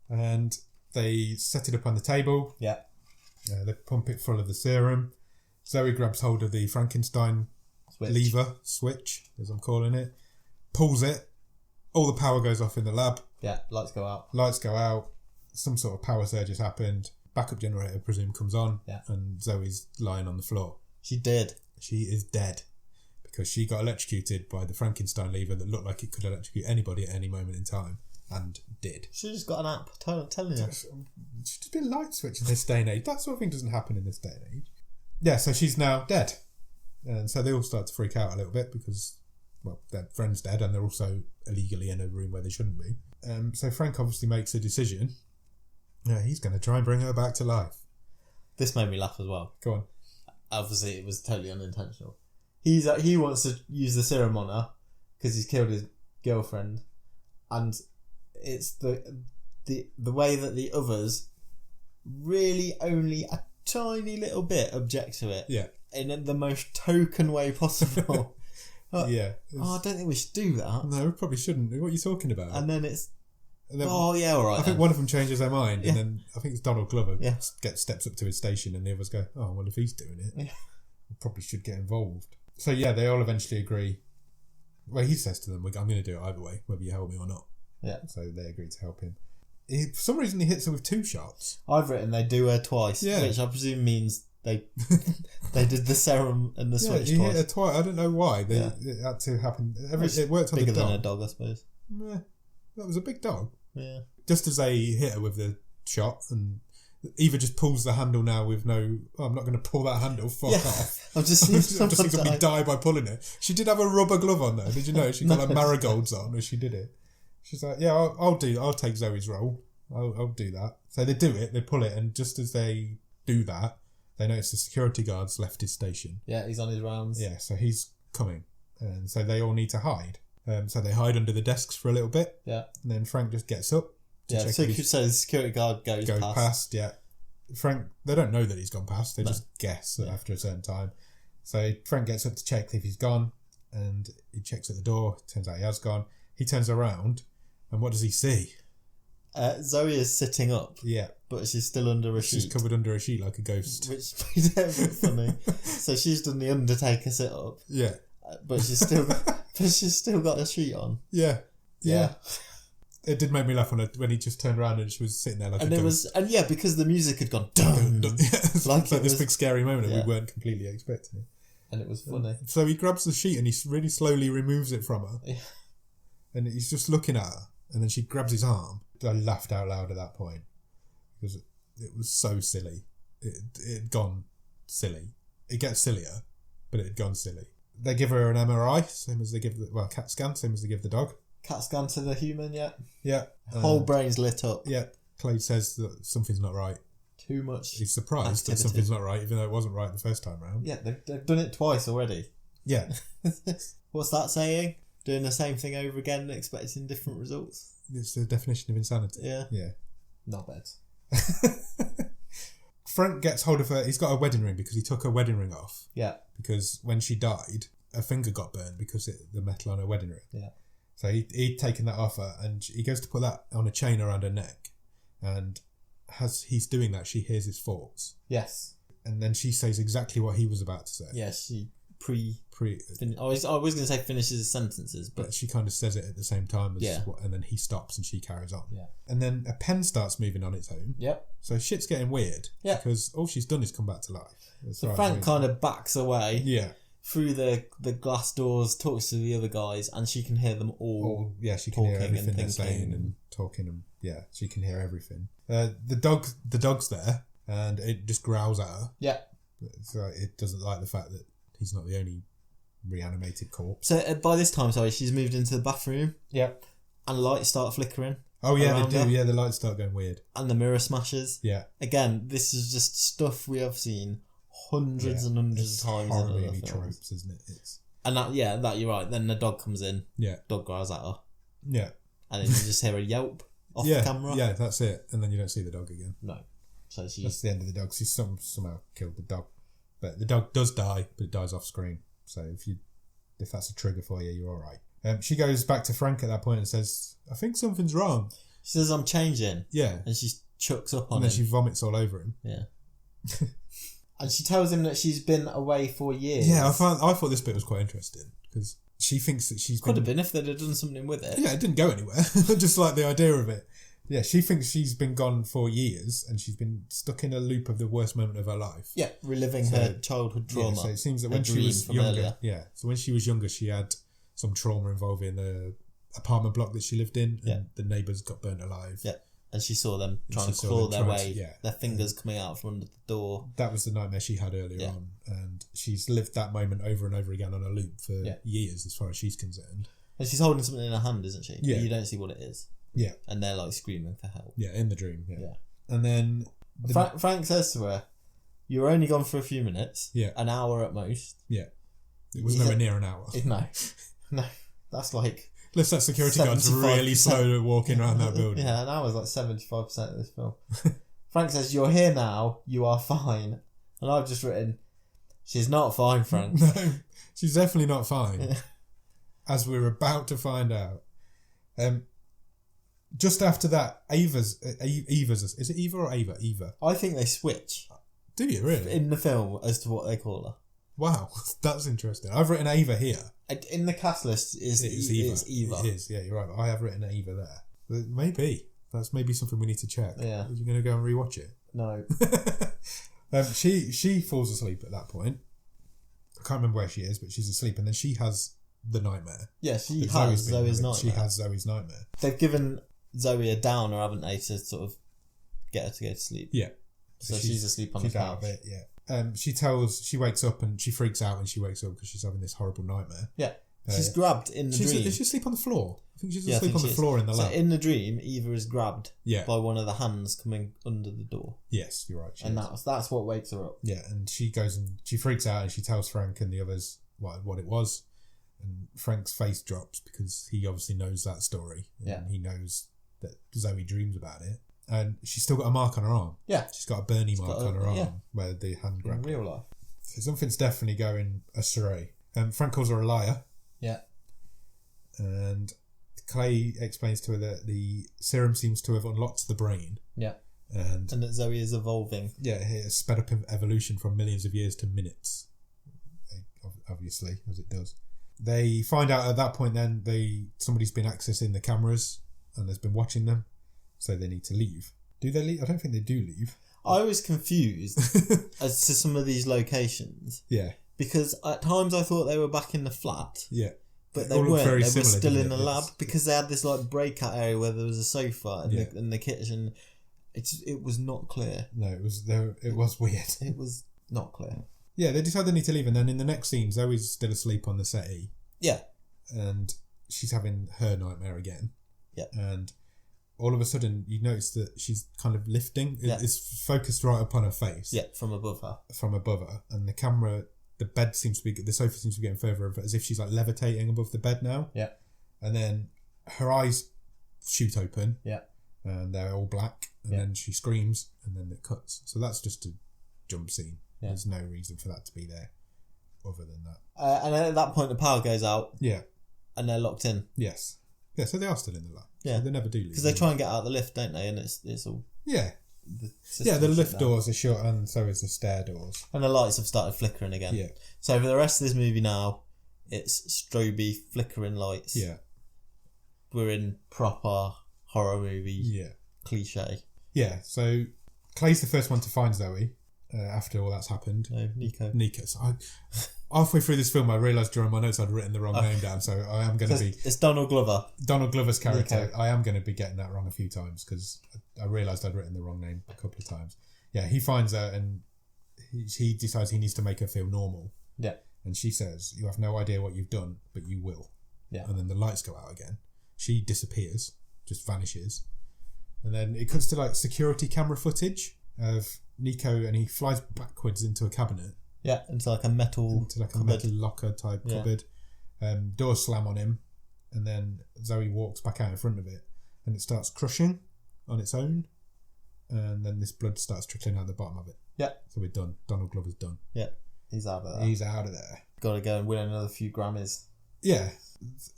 And they set it up on the table. Yeah. They pump it full of the serum. Zoe grabs hold of the Frankenstein lever, switch, as I'm calling it. Pulls it. All the power goes off in the lab. Yeah, lights go out. Some sort of power surge has happened. Backup generator, I presume, comes on. Yeah. And Zoe's lying on the floor. She did. She is dead. Because she got electrocuted by the Frankenstein lever that looked like it could electrocute anybody at any moment in time. And did. She just got an app telling you. She's just been light switch in this day and age. That sort of thing doesn't happen in this day and age. so she's now dead. And so they all start to freak out a little bit because, well, their friend's dead and they're also illegally in a room where they shouldn't be. So Frank obviously makes a decision. He's going to try and bring her back to life. This made me laugh as well. Go on. Obviously, it was totally unintentional. He wants to use the serum on her because he's killed his girlfriend, and it's the way that the others really only a tiny little bit object to it. Yeah. In the most token way possible. Yeah. I don't think we should do that. No, we probably shouldn't. What are you talking about? And then all right. I think one of them changes their mind, and then I think it's Donald Glover steps up to his station, and the others go, "Oh, well, if he's doing it, we probably should get involved." So yeah, they all eventually agree. Well, he says to them, "I'm going to do it either way, whether you help me or not." Yeah. So they agree to help him. For some reason, he hits her with 2 shots. I've written they do her twice, which I presume means they did the serum and the switch he twice. hit her twice. I don't know why. It had to happen. It worked on the dog. Bigger than a dog, I suppose. Yeah, that was a big dog. Yeah. Just as they hit her with the shot, and Eva just pulls the handle now with no... Oh, I'm not going to pull that handle. Fuck off. I'm just thinking me die by pulling it. She did have a rubber glove on though. Did you know? She got like marigolds on as she did it. She's like, yeah, I'll take Zoe's role. I'll do that. So they do it. They pull it, and just as they do that, they notice the security guard's left his station. Yeah, he's on his rounds. Yeah, so he's coming, and so they all need to hide. So they hide under the desks for a little bit. Yeah. And then Frank just gets up. So the security guard goes past. Yeah. Frank, they don't know that he's gone past. They just guess that after a certain time. So Frank gets up to check if he's gone, and he checks at the door. Turns out he has gone. He turns around, and what does he see? Zoe is sitting up. Yeah. But she's still under a sheet. She's covered under a sheet like a ghost. Which made it a bit funny. So she's done the Undertaker sit up. Yeah. But she's still got a sheet on. Yeah. It did make me laugh when he just turned around and she was sitting there like a ghost. Because the music had gone dun. It's like this big scary moment that we weren't completely expecting. And it was funny. So he grabs the sheet and he really slowly removes it from her. Yeah. And he's just looking at her, and then she grabs his arm. I laughed out loud at that point because it was so silly. It had gone silly. It gets sillier, but it had gone silly. They give her an MRI, same as they give CAT scan, same as they give the dog. CAT scan to the human, yeah. Yeah. Whole brain's lit up. Yeah. Clay says that something's not right. Too much. He's surprised that something's not right, even though it wasn't right the first time round. Yeah, they've done it twice already. Yeah. What's that saying? Doing the same thing over again and expecting different results. It's the definition of insanity. Yeah. Yeah. Not bad. Frank gets hold of her. He's got a wedding ring because he took her wedding ring off. Yeah. Because when she died, her finger got burned because the metal on her wedding ring. Yeah. So he'd taken that off her, and he goes to put that on a chain around her neck. And as he's doing that, she hears his thoughts. Yes. And then she says exactly what he was about to say. Yeah, she I was going to say finishes his sentences, but she kind of says it at the same time as and then he stops and she carries on. Yeah. And then a pen starts moving on its own. Yep. So shit's getting weird. Yeah. Because all she's done is come back to life. So Frank kind of backs away. Yeah. Through the glass doors, talks to the other guys, and she can hear them all. She can hear everything they're saying and talking, and she can hear everything. The dog's there, and it just growls at her. Yeah. So it doesn't like the fact that he's not the only reanimated corpse. So by this time, she's moved into the bathroom. Yeah. And lights start flickering. Oh yeah, they do. Her. Yeah, the lights start going weird. And the mirror smashes. Yeah. Again, this is just stuff we have seen hundreds and hundreds of times. Horribly tropes, isn't it? And that you're right. Then the dog comes in. Yeah. Dog growls at her. Yeah. And then you just hear a yelp off camera. Yeah, that's it. And then you don't see the dog again. No. So that's the end of the dog. She somehow killed the dog. But the dog does die, but it dies off screen. So if that's a trigger for you, you're all right. She goes back to Frank at that point and says, "I think something's wrong." She says, "I'm changing." Yeah. And she chucks up on him. And then she vomits all over him. Yeah. And she tells him that she's been away for years. Yeah, I thought this bit was quite interesting because she thinks that she's could have been if they'd have done something with it. Yeah, it didn't go anywhere. Just like the idea of it. Yeah, she thinks she's been gone for years and she's been stuck in a loop of the worst moment of her life. Yeah, reliving her childhood trauma. Yeah, so it seems that when she was younger, so when she was younger, she had some trauma involving the apartment block that she lived in, and the neighbours got burnt alive. Yeah, and she saw them trying to claw their way, their fingers coming out from under the door. That was the nightmare she had earlier on, and she's lived that moment over and over again on a loop for years, as far as she's concerned. And she's holding something in her hand, isn't she? Yeah. But you don't see what it is. Yeah. And they're like screaming for help. Yeah, in the dream. Yeah. And then Frank says to her, "You were only gone for a few minutes. Yeah. An hour at most." Yeah. It was nowhere near an hour. No. That's like... Unless that security guard's really slow walking around that building. Yeah, an hour's like 75% of this film. Frank says, "You're here now. You are fine." And I've just written, "She's not fine, Frank." No, she's definitely not fine. As we're about to find out. Just after that, Eva's... Is it Eva or Ava? Eva. I think they switch. Do you really? In the film as to what they call her. Wow, that's interesting. I've written Ava here. In the cast list, it's Eva. It is, yeah, you're right. I have written Ava there. Maybe. That's maybe something we need to check. Yeah. Are you going to go and rewatch it? No. She falls asleep at that point. I can't remember where she is, but she's asleep, and then she has the nightmare. Yeah, she has Zoe's nightmare. She has Zoe's nightmare. They've given Zoe a downer, haven't they, to sort of get her to go to sleep. Yeah. So she's asleep on the couch. Out of it, yeah. She wakes up and she freaks out when she wakes up because she's having this horrible nightmare. Yeah. She's grabbed in the dream. Is she asleep on the floor? I think she's asleep on the floor in the lab. So in the dream, Eva is grabbed by one of the hands coming under the door. Yes, you're right. And that's what wakes her up. Yeah, and she goes and she freaks out and she tells Frank and the others what it was. And Frank's face drops because he obviously knows that story. And he knows that Zoe dreams about it. And she's still got a mark on her arm. Yeah. She's got a burny mark on her arm where the hand grabbed her. In real life. So something's definitely going astray. Frank calls her a liar. Yeah. And Clay explains to her that the serum seems to have unlocked the brain. Yeah. And that Zoe is evolving. Yeah, it has sped up evolution from millions of years to minutes. Obviously, as it does. They find out at that point then somebody's been accessing the cameras and has been watching them. So they need to leave. Do they leave? I don't think they do leave. I was confused as to some of these locations. Yeah. Because at times I thought they were back in the flat. Yeah. But they weren't. They were still in the lab because they had this like breakout area where there was a sofa in the kitchen. It was not clear. No, it was weird. It was not clear. Yeah, they decide they need to leave, and then in the next scene, Zoe's still asleep on the settee. Yeah. And she's having her nightmare again. Yeah. And all of a sudden, you notice that she's kind of lifting. It's focused right upon her face. Yeah, from above her. And the sofa seems to be getting further, as if she's like levitating above the bed now. Yeah. And then her eyes shoot open. Yeah. And they're all black. And then she screams, and then it cuts. So that's just a jump scene. Yeah. There's no reason for that to be there other than that. And at that point, the power goes out. Yeah. And they're locked in. Yes. Yeah, so they are still in the lab. Yeah. So they never do leave. Because they try and get out of the lift, don't they? And it's all... Yeah. The lift doors are shut, and so is the stair doors. And the lights have started flickering again. Yeah. So for the rest of this movie now, it's stroby flickering lights. Yeah. We're in proper horror movie cliche. Yeah, so Clay's the first one to find Zoe after all that's happened. No, Nico. So halfway through this film, I realised during my notes I'd written the wrong name down, so I am going to be... It's Donald Glover. Donald Glover's character. Nico. I am going to be getting that wrong a few times because I realised I'd written the wrong name a couple of times. Yeah, he finds her and he decides he needs to make her feel normal. Yeah. And she says, "You have no idea what you've done, but you will." Yeah. And then the lights go out again. She disappears, just vanishes. And then it cuts to like security camera footage of Nico, and he flies backwards into a cabinet. Yeah, into like a metal locker type cupboard. Doors slam on him, and then Zoe walks back out in front of it, and it starts crushing on its own, and then this blood starts trickling out the bottom of it. Yeah. So we're done. Donald Glover's done. Yeah. He's out of there. He's out of there. Got to go and win another few Grammys. Yeah.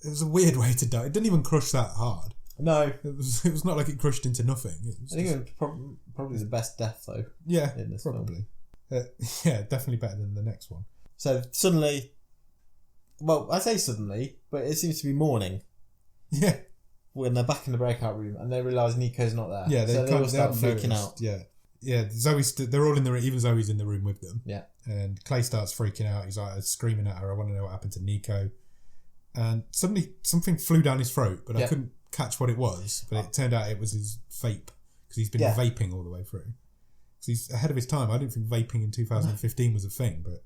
It was a weird way to die. It didn't even crush that hard. No. It was not like it crushed into nothing. I think it was probably the best death, though. Yeah, in this probably. Yeah, definitely better than the next one. So suddenly... Well, I say suddenly, but it seems to be morning. Yeah. When they're back in the breakout room and they realise Nico's not there. Yeah, they all start freaking out. Yeah. Yeah, they're all in the room. Even Zoe's in the room with them. Yeah. And Clay starts freaking out. He's like screaming at her, "I want to know what happened to Nico." And suddenly something flew down his throat, but I couldn't catch what it was. But it turned out it was his vape. because he's been vaping all the way through. So he's ahead of his time. I didn't think vaping in 2015 was a thing, but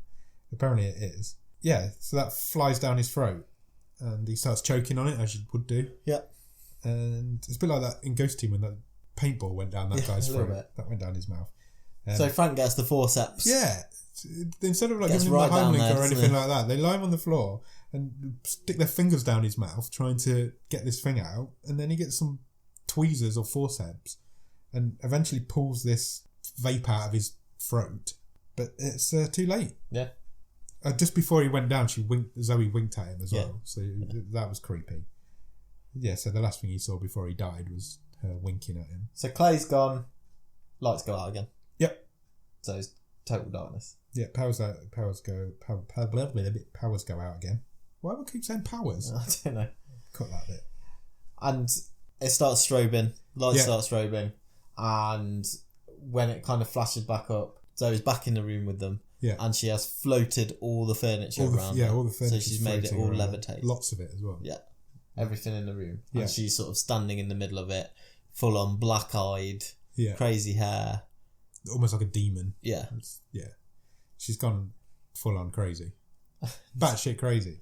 apparently it is. Yeah, so that flies down his throat and he starts choking on it, as you would do. Yeah. And it's a bit like that in Ghost Team when that paintball went down that guy's throat. That went down his mouth. So Frank gets the forceps. Yeah. Instead of giving him the Heimlich or anything like that, they lie him on the floor and stick their fingers down his mouth trying to get this thing out, and then he gets some tweezers or forceps and eventually pulls this vape out of his throat, but it's too late. Yeah. Just before he went down, Zoe winked at him as well, so that was creepy. Yeah, so the last thing he saw before he died was her winking at him. So Clay's gone, lights go out again. Yep. So it's total darkness. Yeah, powers go out again. Why would I keep saying powers? I don't know. Cut that bit. And it starts strobing. Lights start strobing. And when it kind of flashes back up, Zoe's back in the room with them. Yeah. And she has floated all the furniture around. Yeah, all the furniture. So she's made it all levitate. Lots of it as well. Yeah. Everything in the room. Yeah. And she's sort of standing in the middle of it, full on black-eyed, crazy hair. Almost like a demon. Yeah. Yeah. She's gone full on crazy. Batshit crazy.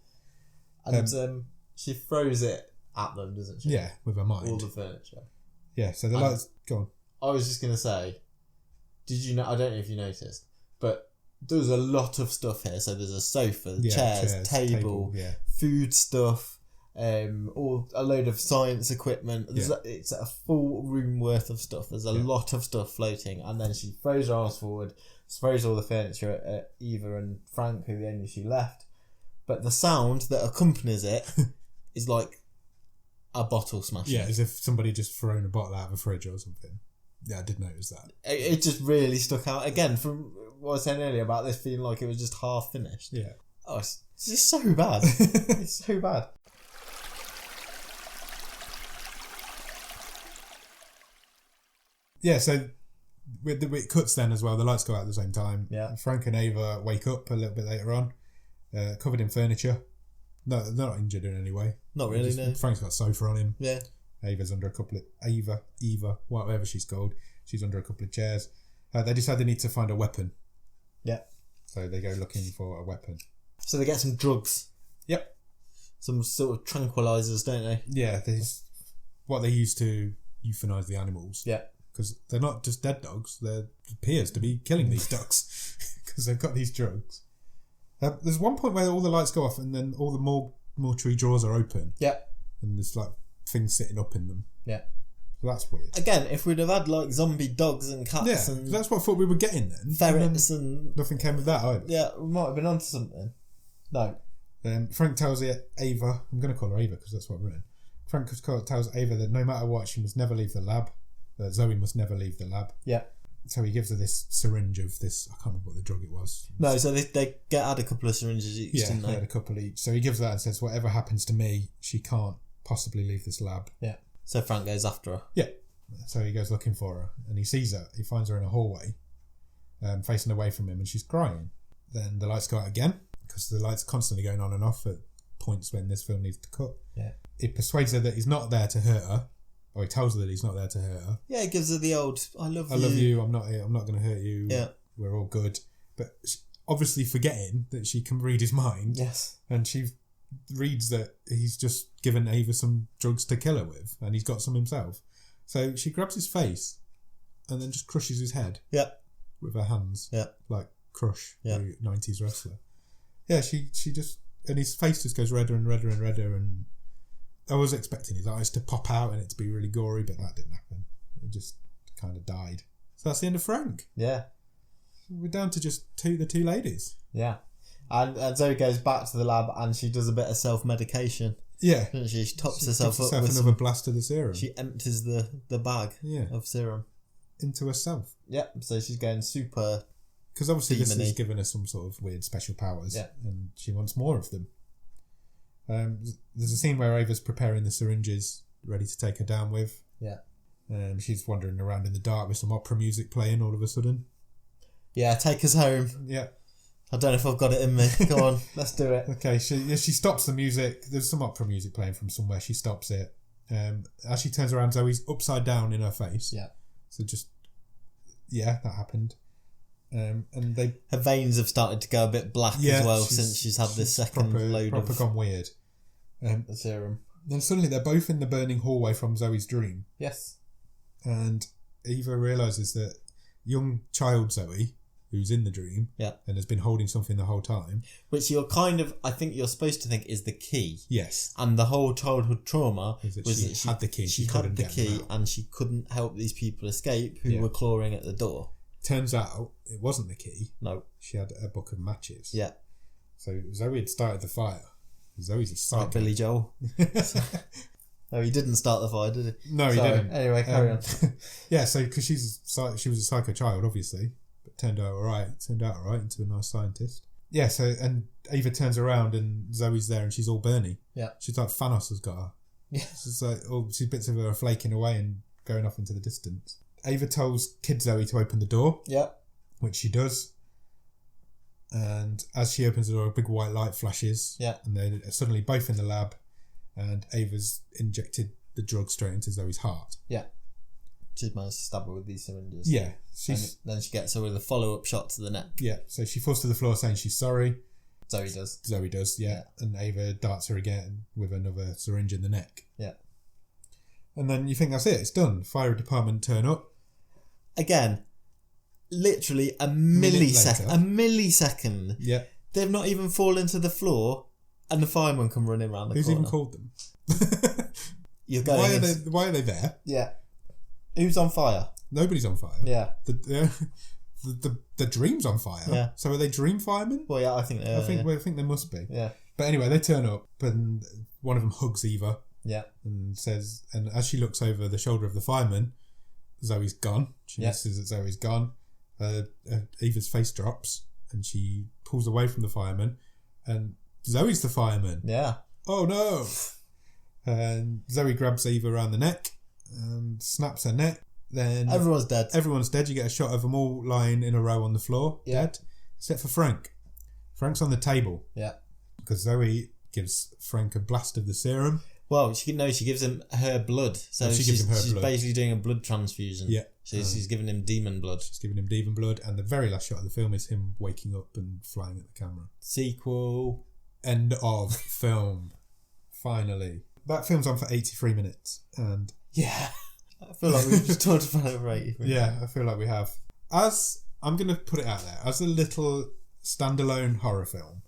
And she throws it at them, doesn't she? Yeah, with her mind. All the furniture. Yeah, so the lights... Go on. I was just going to say, did you know... I don't know if you noticed, but there's a lot of stuff here. So there's a sofa, chairs, table, food stuff, a load of science equipment. It's a full room worth of stuff. There's a lot of stuff floating, and then she throws her arms forward, throws all the furniture at Eva and Frank, who the only she left. But the sound that accompanies it is like a bottle smashing. Yeah, as if somebody just thrown a bottle out of a fridge or something. Yeah, I did notice that. It just really stuck out. Again, from what I was saying earlier about this feeling like it was just half finished. Yeah. Oh, it's just so bad. It's so bad. Yeah, so it cuts then as well. The lights go out at the same time. Yeah. Frank and Ava wake up a little bit later on, covered in furniture. No, they're not injured in any way. Not really, no. Frank's got a sofa on him. Yeah. Ava's under a couple of... Eva, whatever she's called. She's under a couple of chairs. They decide they need to find a weapon. Yeah. So they go looking for a weapon. So they get some drugs. Yep. Some sort of tranquilizers, don't they? Yeah, what they use to euthanize the animals. Yeah. Because they're not just dead dogs. There appears to be killing these ducks because they've got these drugs. There's one point where all the lights go off and then all the mortuary drawers are open. Yeah. And there's like things sitting up in them. Yeah. So that's weird. Again, if we'd have had like zombie dogs and cats and... that's what I thought we were getting then. Ferrets and... Nothing came of that either. Yeah, we might have been onto something. No. Frank tells Ava... I'm going to call her Ava because that's what I've written. Frank tells Ava that no matter what, she must never leave the lab. Zoe must never leave the lab. Yeah. So he gives her this syringe of this... I can't remember what the drug it was. No, so they had a couple of syringes each, didn't they? Yeah, they had a couple each. So he gives her that and says, whatever happens to me, she can't possibly leave this lab. Yeah. So Frank goes after her. Yeah. So he goes looking for her and he sees her. He finds her in a hallway, facing away from him, and she's crying. Then the lights go out again because the lights are constantly going on and off at points when this film needs to cut. Yeah. He persuades her that he's not there to hurt her. Or he tells her that he's not there to hurt her. Yeah, he gives her the old, I love you, I'm not going to hurt you. Yeah. We're all good. But obviously forgetting that she can read his mind. Yes. And she reads that he's just given Ava some drugs to kill her with. And he's got some himself. So she grabs his face and then just crushes his head. Yeah. With her hands. Yeah. Like Crush, yeah. the 90s wrestler. Yeah, she just... And his face just goes redder and redder and redder and... I was expecting his eyes to pop out and it to be really gory, but that didn't happen. It just kind of died. So that's the end of Frank. Yeah. We're down to just the two ladies. Yeah. And Zoe goes back to the lab and she does a bit of self-medication. Yeah. She tops herself up with another blast of the serum. She empties the bag of serum. Into herself. Yeah. So she's going super... Because obviously this has given her some sort of weird special powers. Yeah. And she wants more of them. There's a scene where Ava's preparing the syringes ready to take her down with. Yeah. She's wandering around in the dark with some opera music playing all of a sudden. Yeah, take us home. Yeah. I don't know if I've got it in me. Go on, let's do it. Okay, she stops the music. There's some opera music playing from somewhere. She stops it. As she turns around, Zoe's upside down in her face. Yeah. So just, that happened. And her veins have started to go a bit black as well since she's had this second load of gone weird. The serum. Then suddenly they're both in the burning hallway from Zoe's dream. Yes. And Eva realises that young child Zoe, who's in the dream, and has been holding something the whole time, which I think you're supposed to think is the key. Yes. And the whole childhood trauma was that she had the key. She had the key, and she couldn't help these people escape who were clawing at the door. Turns out it wasn't the key. No. She had a book of matches. Yeah. So Zoe had started the fire. Zoe's a psycho. Like Billy Joel. No, he didn't start the fire, did he? No, he didn't. Anyway, carry on. Yeah, so because she was a psycho child, obviously, but turned out all right into a nice scientist. Yeah, so, and Eva turns around and Zoe's there and she's all burny. Yeah. She's like Thanos has got her. Yeah. She's like, she's bits of her are flaking away and going off into the distance. Ava tells Kid Zoe to open the door. Yeah. Which she does. And as she opens the door, a big white light flashes. Yeah. And they're suddenly both in the lab. And Ava's injected the drug straight into Zoe's heart. Yeah. She's managed to stab her with these syringes. Yeah. Then she gets her with a follow-up shot to the neck. Yeah. So she falls to the floor saying she's sorry. Zoe does, yeah. And Ava darts her again with another syringe in the neck. Yeah. And then you think that's it. It's done. Fire department turn up. Again, literally a millisecond. Yeah. They've not even fallen to the floor and the firemen come running around the Who's corner. even called them? You're going why are they there? Yeah. Who's on fire? Nobody's on fire. Yeah. The dream's on fire. Yeah. So are they dream firemen? Well, yeah, I think they are. I think they must be. Yeah. But anyway, they turn up and one of them hugs Eva. Yeah. And says, and as she looks over the shoulder of the fireman, Zoe's gone. She notices that Zoe's gone. Eva's face drops and she pulls away from the fireman and Zoe's the fireman. Yeah. Oh no. And Zoe grabs Eva around the neck and snaps her neck. Then everyone's dead. You get a shot of them all lying in a row on the floor, dead, except for Frank. Frank's on the table. Yeah. Because Zoe gives Frank a blast of the serum. Well, she gives him her blood. So she's basically doing a blood transfusion. Yeah. She's giving him demon blood. She's giving him demon blood, and the very last shot of the film is him waking up and flying at the camera. Sequel. End of film. Finally. That film's on for 83 minutes, and... Yeah. I feel like we've just talked about it for 83 minutes. Yeah, I feel like we have. I'm going to put it out there, as a little standalone horror film,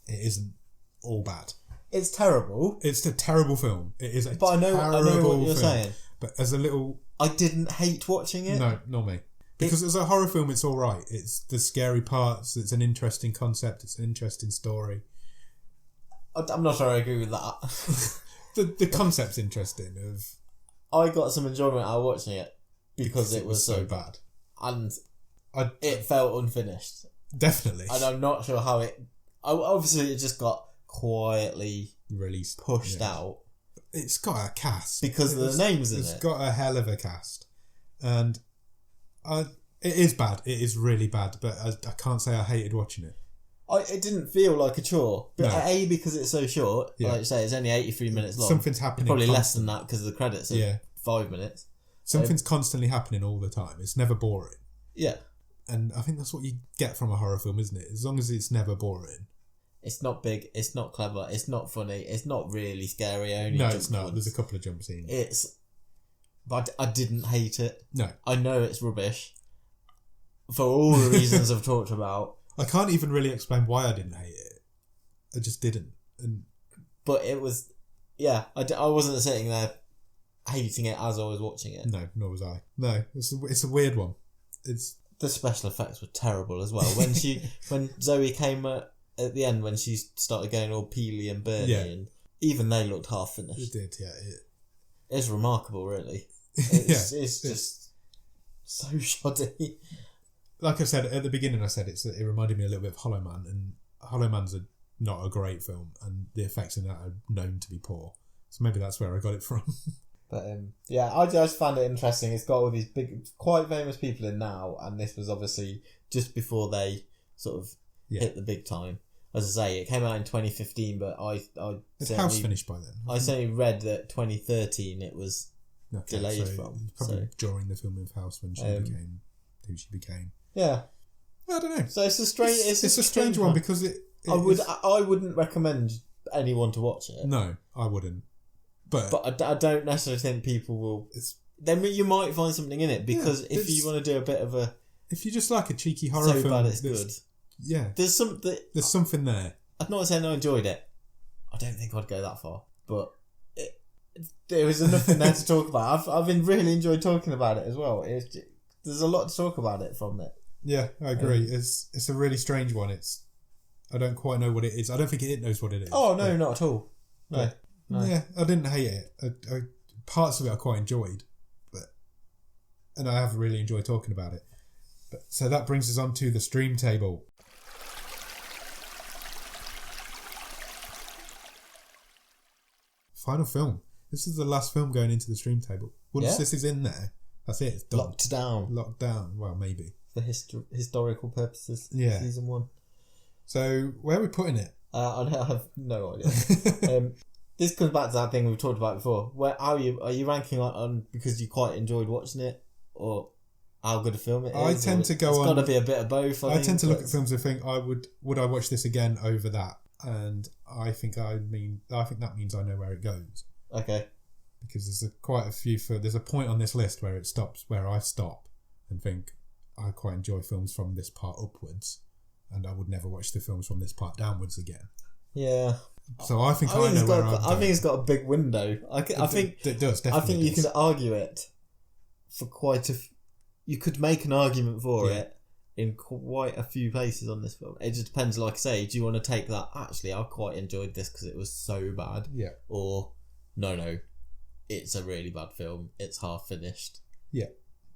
it isn't all bad. It's terrible. It's a terrible film. It is a terrible film. I know what you're saying. But as a little... I didn't hate watching it. No, not me. Because as a horror film, it's all right. It's the scary parts. It's an interesting concept. It's an interesting story. I'm not sure I agree with that. the concept's interesting. I got some enjoyment out of watching it because it was so bad. And it felt unfinished. Definitely. And I'm not sure how it... Obviously, it just got quietly released, pushed out. It's got a cast because of the names in it. It's got a hell of a cast, and it is bad. It is really bad, but I can't say I hated watching it. It didn't feel like a chore, but no. Because it's so short, like you say, it's only 83 minutes long. Something's happening. It's probably less than that because of the credits. Are 5 minutes. Something's constantly happening all the time. It's never boring. Yeah, and I think that's what you get from a horror film, isn't it? As long as it's never boring. It's not big, it's not clever, it's not funny, it's not really scary. It's not. There's a couple of jump scenes. But I didn't hate it. No. I know it's rubbish. For all the reasons I've talked about. I can't even really explain why I didn't hate it. I just didn't. But it was... Yeah, I wasn't sitting there hating it as I was watching it. No, nor was I. No, it's a weird one. The special effects were terrible as well. When Zoe came... At the end, when she started going all peely and burny, and even they looked half finished. It did, yeah. It's remarkable, really. It's just so shoddy. Like I said at the beginning, it reminded me a little bit of Hollow Man, and Hollow Man's not a great film, and the effects in that are known to be poor. So maybe that's where I got it from. But I just found it interesting. It's got all these big, quite famous people in now, and this was obviously just before they sort of hit the big time. As I say, it came out in 2015, but it's house finished by then. I certainly read that 2013 it was delayed from. Probably during the filming of House when she became who she became. Yeah. I don't know. So it's a strange. It's a strange one because I wouldn't recommend anyone to watch it. No, I wouldn't. But I don't necessarily think people will. Then you might find something in it because if you want to do a bit of a. If you just like a cheeky horror film, bad it's good. Yeah, there's something there. I'm not saying I enjoyed it. I don't think I'd go that far, but there was enough in there to talk about. I've been really enjoyed talking about it as well. There's a lot to talk about it from it. Yeah, I agree. It's a really strange one. I don't quite know what it is. I don't think it knows what it is. Oh no, not at all. No. Yeah, I didn't hate it. Parts of it I quite enjoyed, and I have really enjoyed talking about it. So that brings us on to the stream table. Final film. This is the last film going into the stream table. Once this is in there, that's it. It's done. Locked down. Well, maybe. For historical purposes. Yeah. Season 1. So, where are we putting it? I have no idea. This comes back to that thing we've talked about before. Are you ranking on because you quite enjoyed watching it, or how good a film it is? I tend to go on. It's got to be a bit of both. I tend to look at films and think, would I watch this again over that? And I think that means I know where it goes. Okay. Because there's a point on this list where it stops, where I stop and think I quite enjoy films from this part upwards, and I would never watch the films from this part downwards again. Yeah. So I think I know where I'm going. I think it's got a big window. I think it does. Definitely I think you can argue it for you could make an argument for it in quite a few places on this film. It just depends, like I say, do you want to take that, actually, I quite enjoyed this because it was so bad? Yeah. Or, no, it's a really bad film, it's half finished. Yeah.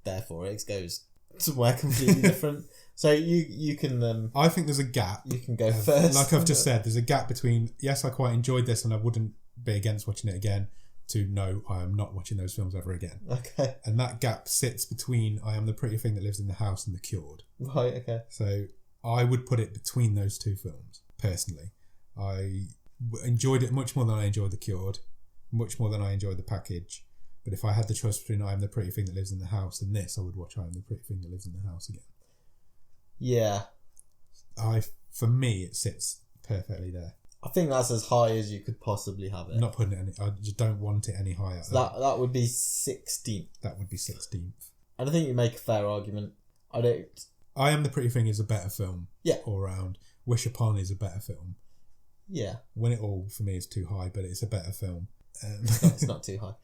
Therefore, it goes somewhere completely different. So you can... I think there's a gap. You can go first. Like I've just said, there's a gap between, yes, I quite enjoyed this and I wouldn't be against watching it again, to no, I am not watching those films ever again. Okay. And that gap sits between I Am the Pretty Thing That Lives in the House and The Cured. Right, okay. So I would put it between those two films, personally. I enjoyed it much more than I enjoyed The Cured, much more than I enjoyed The Package. But if I had the choice between I Am the Pretty Thing That Lives in the House and this, I would watch I Am the Pretty Thing That Lives in the House again. Yeah. For me, it sits perfectly there. I think that's as high as you could possibly have it. I'm not putting it I just don't want it any higher. So that would be 16th. That would be 16th. And I think you make a fair argument. I Am the Pretty Thing is a better film. Yeah. All round. Wish Upon is a better film. Yeah. When It All, for me, is too high, but it's a better film. It's not too high.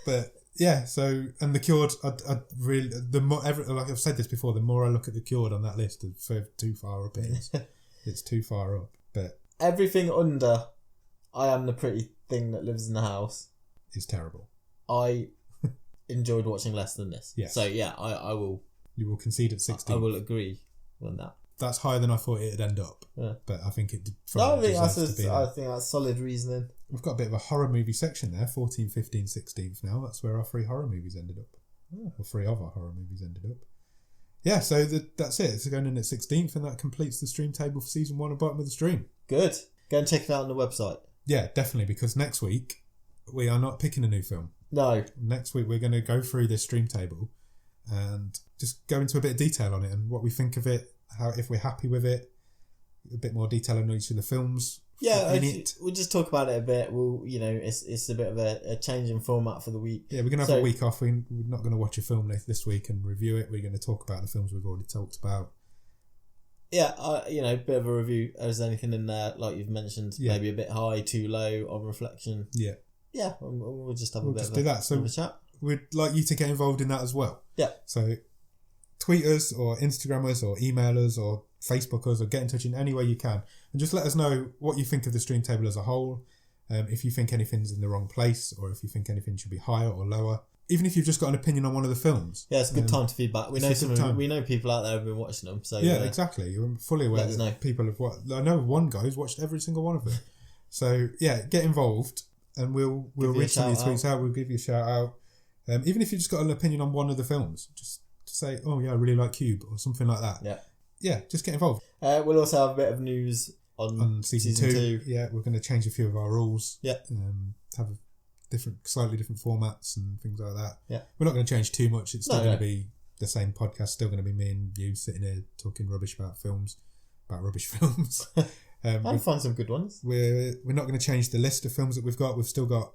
But yeah, so, and The Cured, I really, like I've said this before, the more I look at The Cured on that list, the further too far up it is. It's too far up. But everything under I Am the Pretty Thing That Lives in the House is terrible. I enjoyed watching less than this. Yes. So yeah, I will. You will concede at 16. I will agree on that. That's higher than I thought it'd end up. Yeah. But I think it I think that's solid reasoning. We've got a bit of a horror movie section there, 14, 15, 16th now. That's where our 3 horror movies ended up. Or 3 of our horror movies ended up. Yeah, so that's it. It's going in at 16th, and that completes the stream table for season 1 of Bottom of the Stream. Good. Go and check it out on the website. Yeah, definitely, because next week we are not picking a new film. No. Next week we're going to go through this stream table and just go into a bit of detail on it and what we think of it, if we're happy with it, a bit more detail on each of the films. Yeah, we'll just talk about it a bit. It's a bit of a change in format for the week. Yeah, we're going to have a week off. We're not going to watch a film this week and review it. We're going to talk about the films we've already talked about. Yeah, bit of a review. Is anything in there, like you've mentioned, maybe a bit high, too low on reflection? Yeah. Yeah, we'll just have a bit of a chat. We'd like you to get involved in that as well. Yeah. So tweet us or Instagram us or email us or Facebook us or get in touch in any way you can. And just let us know what you think of the stream table as a whole. If you think anything's in the wrong place or if you think anything should be higher or lower. Even if you've just got an opinion on one of the films. Yeah, it's a good time to feedback. We know people out there have been watching them. So yeah, exactly. You're fully aware that people have watched. I know one guy who's watched every single one of them. So yeah, get involved and we'll read some of your tweets out. We'll give you a shout out. Even if you've just got an opinion on one of the films, just say, oh yeah, I really like Cube or something like that. Yeah. Yeah, just get involved. We'll also have a bit of news on season 2. Yeah, we're going to change a few of our rules. Yeah. slightly different formats and things like that. Yeah. We're not going to change too much. It's still going to be the same podcast, still going to be me and you sitting here talking rubbish about rubbish films. I'll find some good ones. We're not going to change the list of films that we've got. We've still got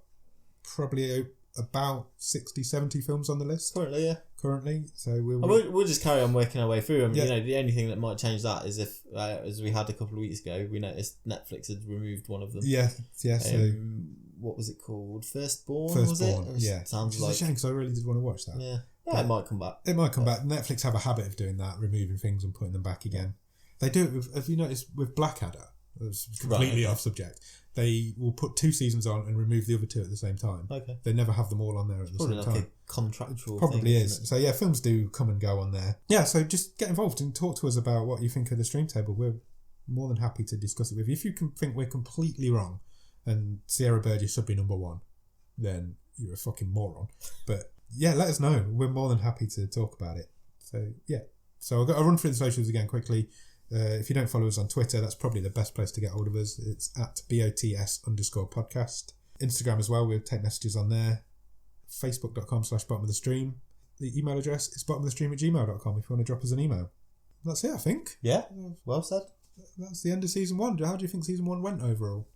probably about 60, 70 films on the list. Currently. So we'll just carry on working our way through them. You know, the only thing that might change that is if, as we had a couple of weeks ago, we noticed Netflix had removed one of them. Yeah. So what was it called? Firstborn, was it? Yeah. Sounds like... It's a shame because I really did want to watch that. Yeah. Yeah, it might come back. It might come back. Netflix have a habit of doing that, removing things and putting them back again. They do it with, have you noticed, with Blackadder? It's completely off subject. They will put 2 seasons on and remove the other 2 at the same time. Okay. They never have them all on there at the same time. Probably like a contractual Probably thing, is. So yeah, films do come and go on there. Yeah, so just get involved and talk to us about what you think of the stream table. We're more than happy to discuss it with you. If you can think we're completely wrong and Sierra Burgess should be number 1, then you're a fucking moron. But yeah, let us know. We're more than happy to talk about it. So yeah. So I'll run through the socials again quickly. If you don't follow us on Twitter, that's probably the best place to get hold of us. It's at BOTS_podcast. Instagram as well, we'll take messages on there. Facebook.com/bottomofthestream. The email address is bottomofthestream@gmail.com if you want to drop us an email. That's it, I think. Yeah, well said. That's the end of season 1. How do you think season 1 went overall?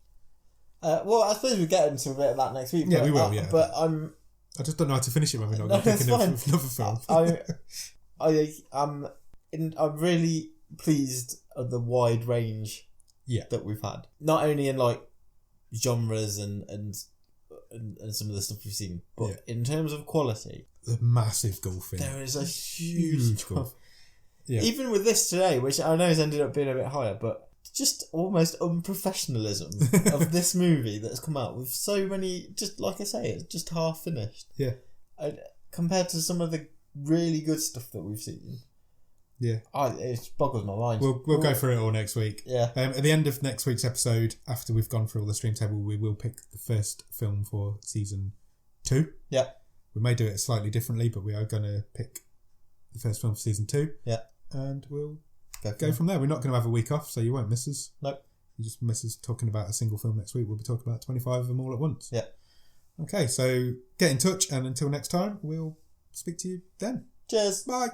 Well, I suppose we'll get into a bit of that next week. Yeah, we will, yeah. But I just don't know how to finish it when we're not going to pick another film. I'm really pleased at the wide range that we've had. Not only in like genres and some of the stuff we've seen, but in terms of quality. The massive gulf in there is a huge gulf. Yeah. Even with this today, which I know has ended up being a bit higher, but just almost unprofessionalism of this movie that's come out with so many, just like I say, it's just half finished. Yeah. Compared to some of the really good stuff that we've seen. Yeah. It boggles my mind. We'll go through it all next week. Yeah. At the end of next week's episode, after we've gone through all the stream table, we will pick the first film for season 2. Yeah. We may do it slightly differently, but we are going to pick the first film for season 2. Yeah. And we'll go from there. We're not going to have a week off, so you won't miss us. Nope. You just miss us talking about a single film next week. We'll be talking about 25 of them all at once. Yeah. Okay, so get in touch, and until next time, we'll speak to you then. Cheers. Bye.